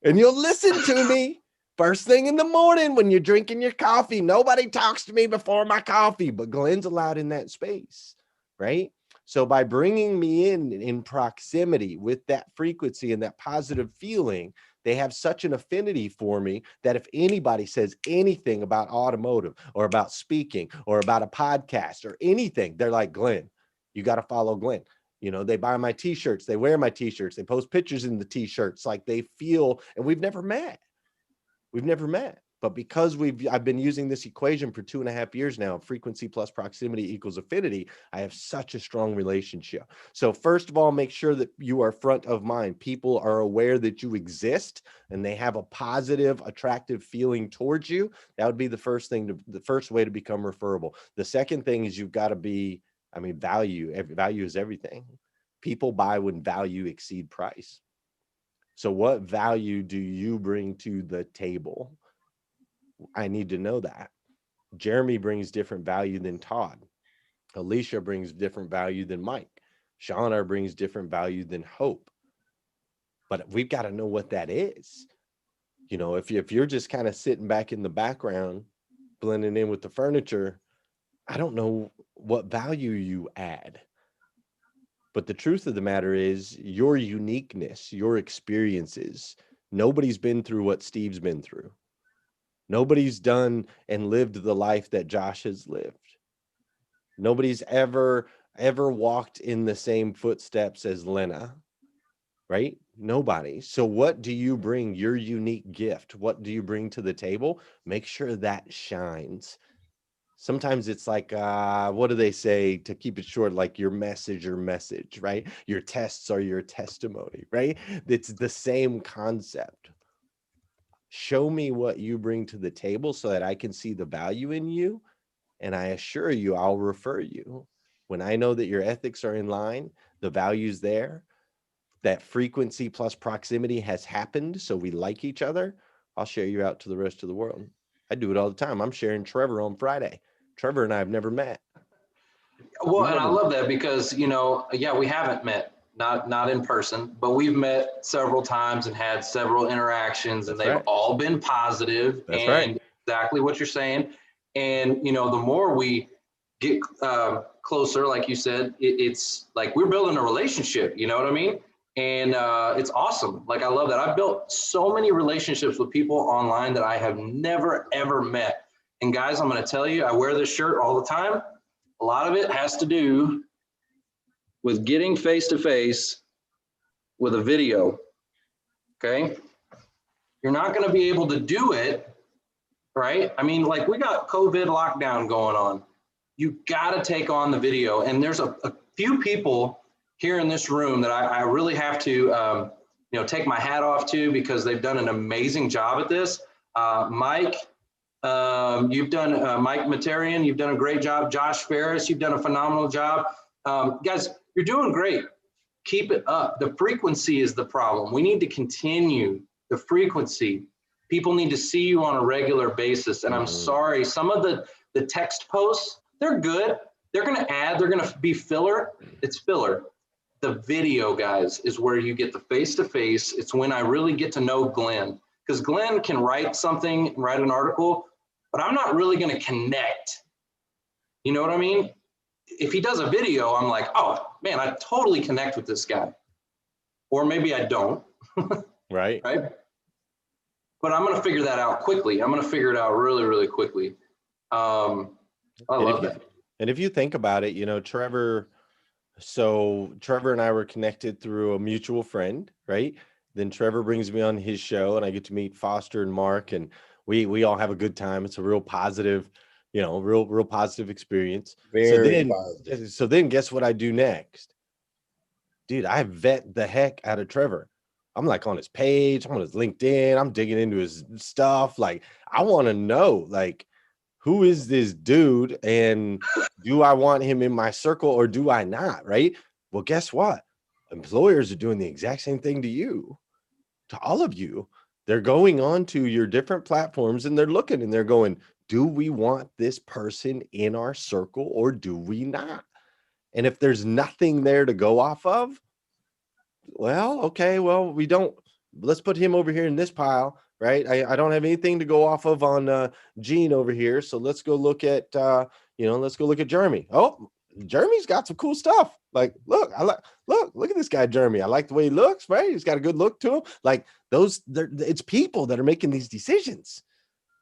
and you'll listen to me first thing in the morning when you're drinking your coffee. Nobody talks to me before my coffee, but Glenn's allowed in that space, right? So by bringing me in proximity with that frequency and that positive feeling, they have such an affinity for me that if anybody says anything about automotive or about speaking or about a podcast or anything, they're like, Glenn, you got to follow Glenn. They buy my t-shirts, they wear my t-shirts, they post pictures in the t-shirts, like they feel, and we've never met. But because I've been using this equation for 2.5 years now, frequency plus proximity equals affinity, I have such a strong relationship. So first of all, make sure that you are front of mind. People are aware that you exist and they have a positive, attractive feeling towards you. That would be the first way to become referable. The second thing is you've got to be, value. Value is everything. People buy when value exceed price. So what value do you bring to the table? I need to know that. Jeremy brings different value than Todd. Alicia brings different value than Mike. Shauna brings different value than Hope. But we've got to know what that is. If you're just kind of sitting back in the background, blending in with the furniture, I don't know what value you add. But the truth of the matter is your uniqueness, your experiences. Nobody's been through what Steve's been through. Nobody's done and lived the life that Josh has lived. Nobody's ever walked in the same footsteps as Lena, right? Nobody. So what do you bring? Your unique gift. What do you bring to the table? Make sure that shines. Sometimes it's like, what do they say to keep it short? Like your message, right? Your tests are your testimony, right? It's the same concept. Show me what you bring to the table so that I can see the value in you. And I assure you, I'll refer you. When I know that your ethics are in line, the value's there, that frequency plus proximity has happened, so we like each other, I'll share you out to the rest of the world. I do it all the time. I'm sharing Trevor on Friday. Trevor and I have never met. Well, and I love that because, we haven't met. Not in person, but we've met several times and had several interactions, and they've all been positive. That's and right. Exactly what you're saying. And, the more we get closer, like you said, it's like we're building a relationship, you know what I mean? And it's awesome. Like, I love that. I've built so many relationships with people online that I have never, ever met. And guys, I'm going to tell you, I wear this shirt all the time. A lot of it has to do with getting face-to-face with a video, okay? You're not gonna be able to do it, right? Like we got COVID lockdown going on. You gotta take on the video. And there's a few people here in this room that I really have to, take my hat off to because they've done an amazing job at this. Mike, you've done, Mike Materian, you've done a great job. Josh Ferris, you've done a phenomenal job. Guys, you're doing great. Keep it up. The frequency is the problem. We need to continue the frequency. People need to see you on a regular basis. And I'm sorry, some of the text posts, they're good. They're going to add, they're going to be filler. It's filler. The video, guys, is where you get the face-to-face. It's when I really get to know Glenn. Because Glenn can write something, write an article, but I'm not really going to connect. You know what I mean? If he does a video, I'm like, oh man, I totally connect with this guy. Or maybe I don't. Right. Right. But I'm going to figure that out quickly. I'm going to figure it out really, really quickly. I love that. And if you think about it, Trevor and I were connected through a mutual friend, right? Then Trevor brings me on his show and I get to meet Foster and Mark, and we all have a good time. It's a real positive, real positive experience. Very positive. So then guess what I do next? Dude, I vet the heck out of Trevor. I'm like on his page, I'm on his LinkedIn, I'm digging into his stuff. Like, I want to know, like, who is this dude and do I want him in my circle or do I not, right? Well, guess what? Employers are doing the exact same thing to you, to all of you. They're going on to your different platforms and they're looking and they're going, do we want this person in our circle or do we not? And if there's nothing there to go off of, well, okay, well, we don't, let's put him over here in this pile, right? I don't have anything to go off of on Gene over here. So let's go look at, let's go look at Jeremy. Oh, Jeremy's got some cool stuff. Like, look at this guy, Jeremy. I like the way he looks, right? He's got a good look to him. Like it's people that are making these decisions.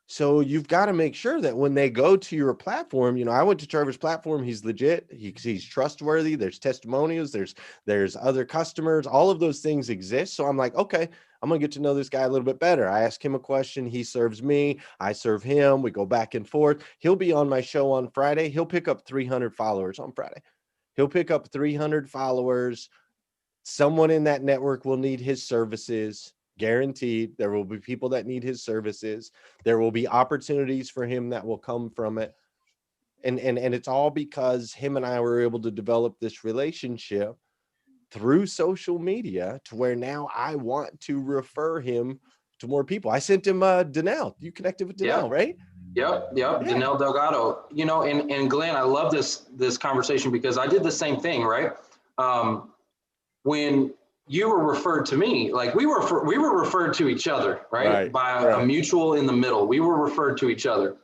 So you've got to make sure that when they go to your platform, I went to Trevor's platform. He's legit. He's trustworthy. There's testimonials. There's other customers. All of those things exist. So I'm like, okay, I'm gonna get to know this guy a little bit better. I ask him a question, he serves me, I serve him, we go back and forth. He'll be on my show on Friday. He'll pick up 300 followers on Friday. He'll pick up 300 followers. Someone in that network will need his services. Guaranteed. There will be people that need his services. There will be opportunities for him that will come from it. And it's all because him and I were able to develop this relationship through social media to where now I want to refer him to more people. I sent him Danelle. You connected with Danelle, right? Yep. Danelle Delgado. You know, and Glenn, I love this conversation because I did the same thing, right? When you were referred to me, like we were referred to each other, right? By a mutual in the middle. We were referred to each other.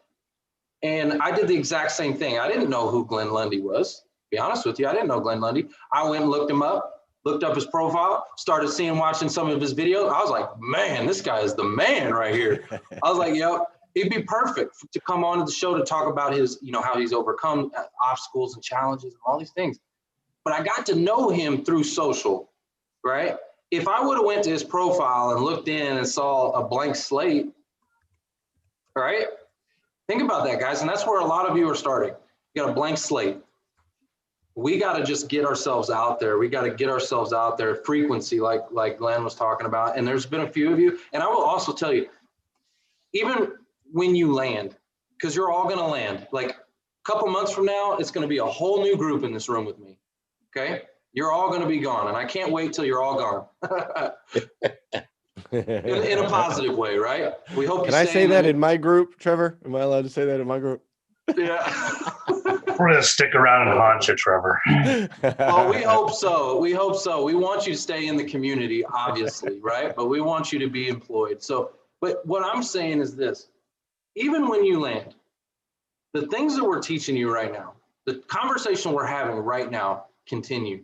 And I did the exact same thing. I didn't know who Glenn Lundy was. To be honest with you, I didn't know Glenn Lundy. I went and looked him up, looked up his profile, started watching some of his videos. I was like, man, this guy is the man right here. I was like, yo, it'd be perfect to come on to the show to talk about his, you know, how he's overcome obstacles and challenges and all these things. But I got to know him through social, right? If I would have went to his profile and looked in and saw a blank slate, right? Think about that, guys. And that's where a lot of you are starting. You got a blank slate. We got to just get ourselves out there. We got to get ourselves out there. Frequency, like Glenn was talking about. And there's been a few of you. And I will also tell you, even when you land, because you're all going to land, like a couple months from now, it's going to be a whole new group in this room with me. Okay? You're all going to be gone. And I can't wait till you're all gone. in a positive way, right? We hope. Can I say that in my group, Trevor? Am I allowed to say that in my group? Yeah. We're gonna stick around and haunt you, Trevor. Well, we hope so. We hope so. We want you to stay in the community, obviously, right? But we want you to be employed. So, but what I'm saying is this: even when you land, the things that we're teaching you right now, the conversation we're having right now, continue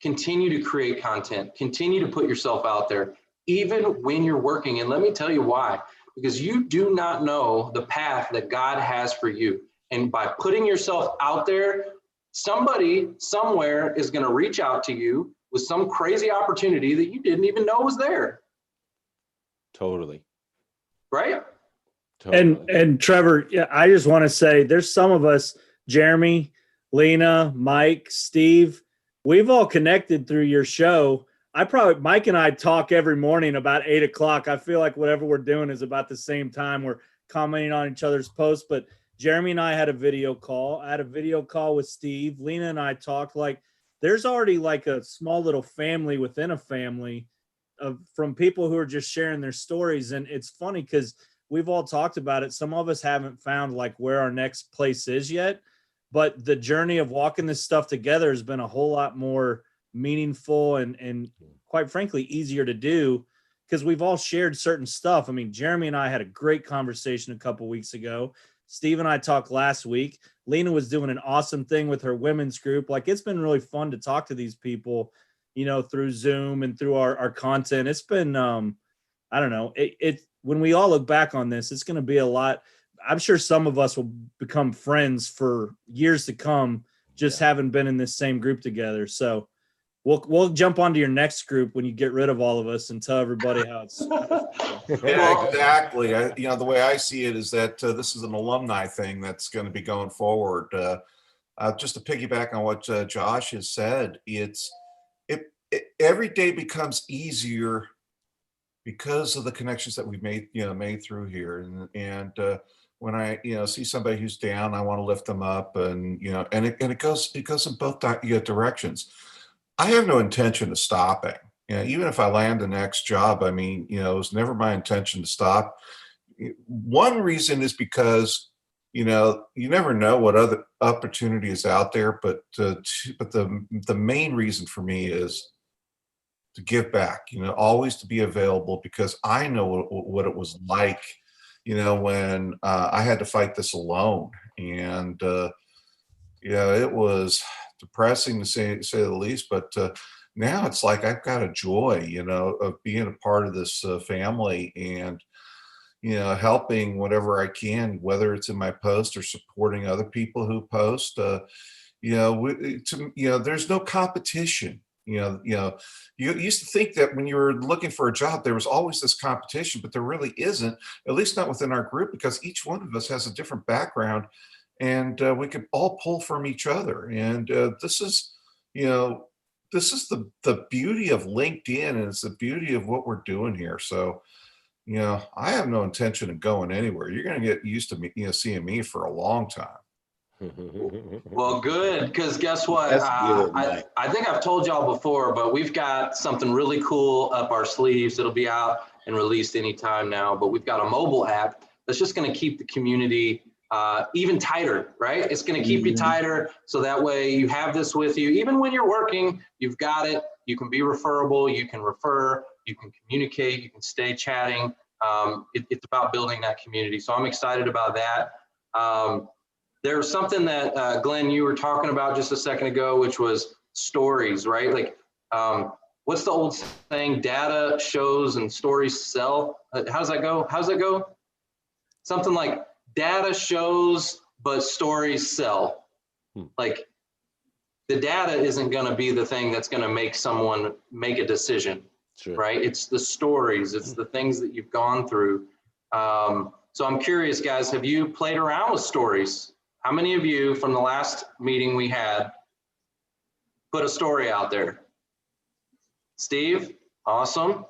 to create content, continue to put yourself out there. Even when you're working. And let me tell you why, because you do not know the path that God has for you. And by putting yourself out there, somebody somewhere is going to reach out to you with some crazy opportunity that you didn't even know was there. Totally. Right? Totally. And Trevor, yeah, I just want to say there's some of us, Jeremy, Lena, Mike, Steve, we've all connected through your show. Mike and I talk every morning about 8 o'clock. I feel like whatever we're doing is about the same time. We're commenting on each other's posts, but Jeremy and I had a video call. I had a video call with Steve. Lena and I talked. Like there's already like a small little family within a family from people who are just sharing their stories. And it's funny because we've all talked about it. Some of us haven't found like where our next place is yet, but the journey of walking this stuff together has been a whole lot more meaningful and quite frankly easier to do because we've all shared certain stuff. I mean, Jeremy and I had a great conversation a couple weeks ago. Steve and I talked last week. Lena was doing an awesome thing with her women's group. Like it's been really fun to talk to these people, you know, through Zoom and through our content. It's been I don't know, it when we all look back on this, it's going to be a lot. I'm sure some of us will become friends for years to come, just having been in this same group together. So we'll jump onto your next group when you get rid of all of us and tell everybody how it's. Yeah, exactly. The way I see it is that this is an alumni thing that's going to be going forward. Just to piggyback on what Josh has said, every day becomes easier because of the connections that we've made through here. And when I see somebody who's down, I want to lift them up, and it goes in both directions. I have no intention of stopping. Even if I land the next job, I mean, it was never my intention to stop. One reason is because, you never know what other opportunity is out there, but the main reason for me is to give back, always to be available, because I know what it was like, when I had to fight this alone. And, it was depressing to say the least, but now it's like I've got a joy, of being a part of this family and, helping whatever I can, whether it's in my post or supporting other people who post. There's no competition. You used to think that when you were looking for a job, there was always this competition, but there really isn't, at least not within our group, because each one of us has a different background, and we could all pull from each other. And this is the beauty of LinkedIn, and it's the beauty of what we're doing here. So, I have no intention of going anywhere. You're going to get used to me, seeing me for a long time. Well, good, because guess what? That's good, I think I've told y'all before, but we've got something really cool up our sleeves. It'll be out and released anytime now, but we've got a mobile app that's just going to keep the community even tighter, right? It's going to keep you tighter, so that way you have this with you. Even when you're working, you've got it. You can be referable, you can refer, you can communicate, you can stay chatting. It's about building that community. So I'm excited about that. There's something that Glenn, you were talking about just a second ago, which was stories, right? Like, what's the old saying? Data shows and stories sell. How's that go? How's that go? Something like data shows, but stories sell. Like, the data isn't going to be the thing that's going to make someone make a decision, right? It's the stories, it's the things that you've gone through. So I'm curious, guys, have you played around with stories? How many of you from the last meeting we had put a story out there? Steve, awesome.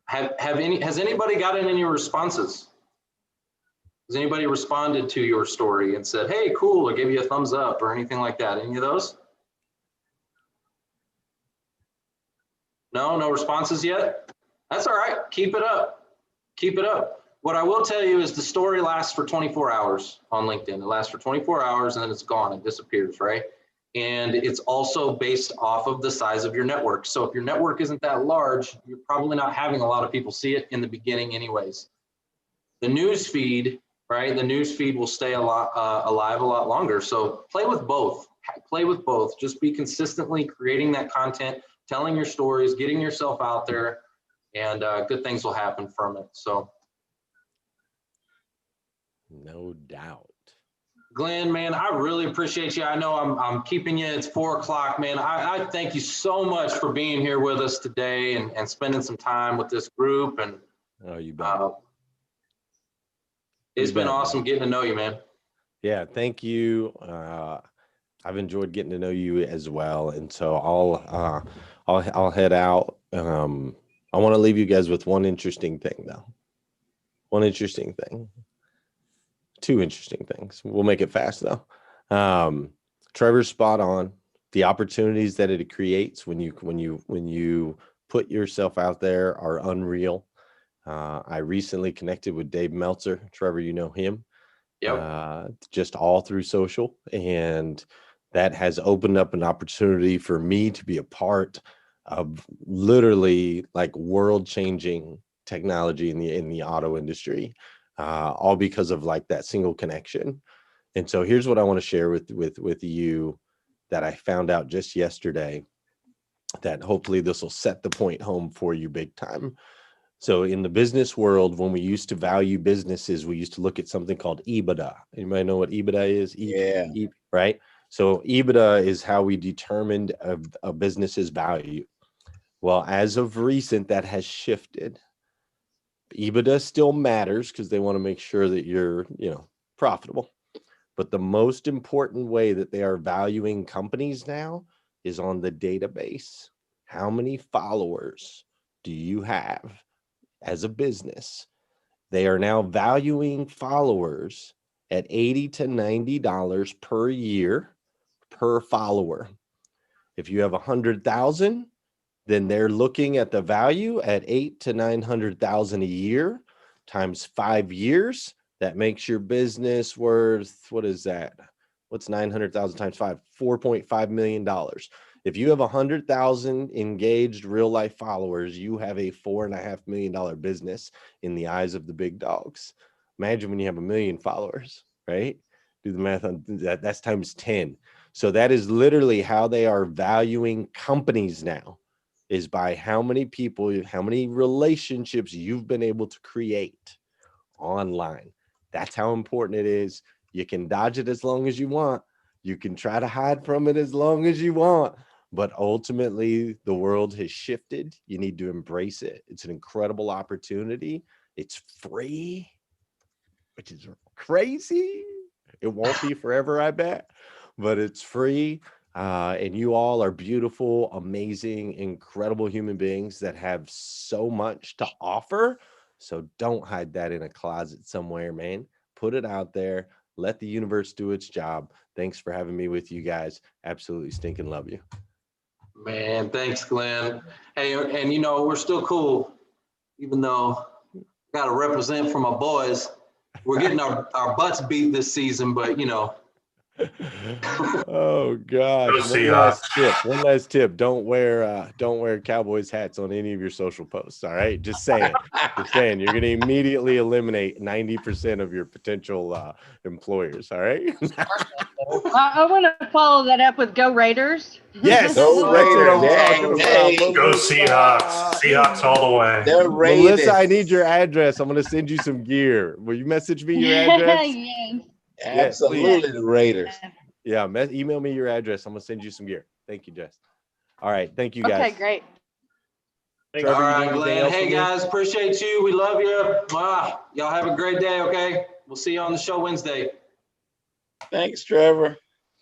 Has anybody gotten any responses? Has anybody responded to your story and said, hey, cool, or give you a thumbs up or anything like that? Any of those? No responses yet? That's all right, keep it up, keep it up. What I will tell you is the story lasts for 24 hours on LinkedIn. It lasts for 24 hours and then it's gone, it disappears, right? And it's also based off of the size of your network. So if your network isn't that large, you're probably not having a lot of people see it in the beginning anyways. The news feed, right? The news feed will stay alive a lot longer. So play with both, play with both. Just be consistently creating that content, telling your stories, getting yourself out there, and good things will happen from it. So. No doubt. Glenn, man, I really appreciate you. I know I'm keeping you. It's 4 o'clock, man. I thank you so much for being here with us today and spending some time with this group. And you bet. It's been awesome getting to know you, man. Yeah, thank you. I've enjoyed getting to know you as well, and so I'll head out. I want to leave you guys with one interesting thing, though. One interesting thing. Two interesting things. We'll make it fast though. Trevor's spot on. The opportunities that it creates when you put yourself out there are unreal. I recently connected with Dave Meltzer. Trevor, you know him. Yep. Just all through social, and that has opened up an opportunity for me to be a part of literally like world-changing technology in the auto industry. All because of like that single connection. And so here's what I want to share with you that I found out just yesterday, that hopefully this will set the point home for you big time. So in the business world, when we used to value businesses, we used to look at something called EBITDA. Anybody know what EBITDA is? Right? So EBITDA is how we determined a business's value. Well, as of recent, that has shifted. EBITDA still matters because they want to make sure that you're, profitable. But the most important way that they are valuing companies now is on the database. How many followers do you have as a business? They are now valuing followers at $80 to $90 per year per follower. If you have 100,000, then they're looking at the value at $800,000 to $900,000 a year times 5 years. That makes your business worth, what is that? What's 900,000 times 5? $4.5 million. If you have 100,000 engaged real life followers, you have a $4.5 million business in the eyes of the big dogs. Imagine when you have 1 million followers, right? Do the math on that. That's times 10. So that is literally how they are valuing companies now, is by how many people, how many relationships you've been able to create online. That's how important it is. You can dodge it as long as you want. You can try to hide from it as long as you want, but ultimately the world has shifted. You need to embrace it. It's an incredible opportunity. It's free, which is crazy. It won't be forever, I bet, but it's free. And you all are beautiful, amazing, incredible human beings that have so much to offer. So don't hide that in a closet somewhere, man. Put it out there. Let the universe do its job. Thanks for having me with you guys. Absolutely stinking love you. Man, thanks, Glenn. Hey, and you know, we're still cool, even though I got to represent for my boys. We're getting our butts beat this season, but you know. Oh gosh. One last tip. Don't wear Cowboys hats on any of your social posts. All right. Just saying. You're gonna immediately eliminate 90% of your potential employers. All right. I want to follow that up with Go Raiders. Yes. Go Raiders. Go Seahawks. Seahawks all the way. Melissa, I need your address. I'm gonna send you some gear. Will you message me your address? Yes. Absolutely, the Raiders. Yeah, email me your address. I'm gonna send you some gear. Thank you, Jess. All right, thank you guys. Okay, great. Trevor, all you right, need anything Glenn. else Hey from me? guys, appreciate you. We love you. Y'all have a great day. Okay, we'll see you on the show Wednesday. Thanks, Trevor.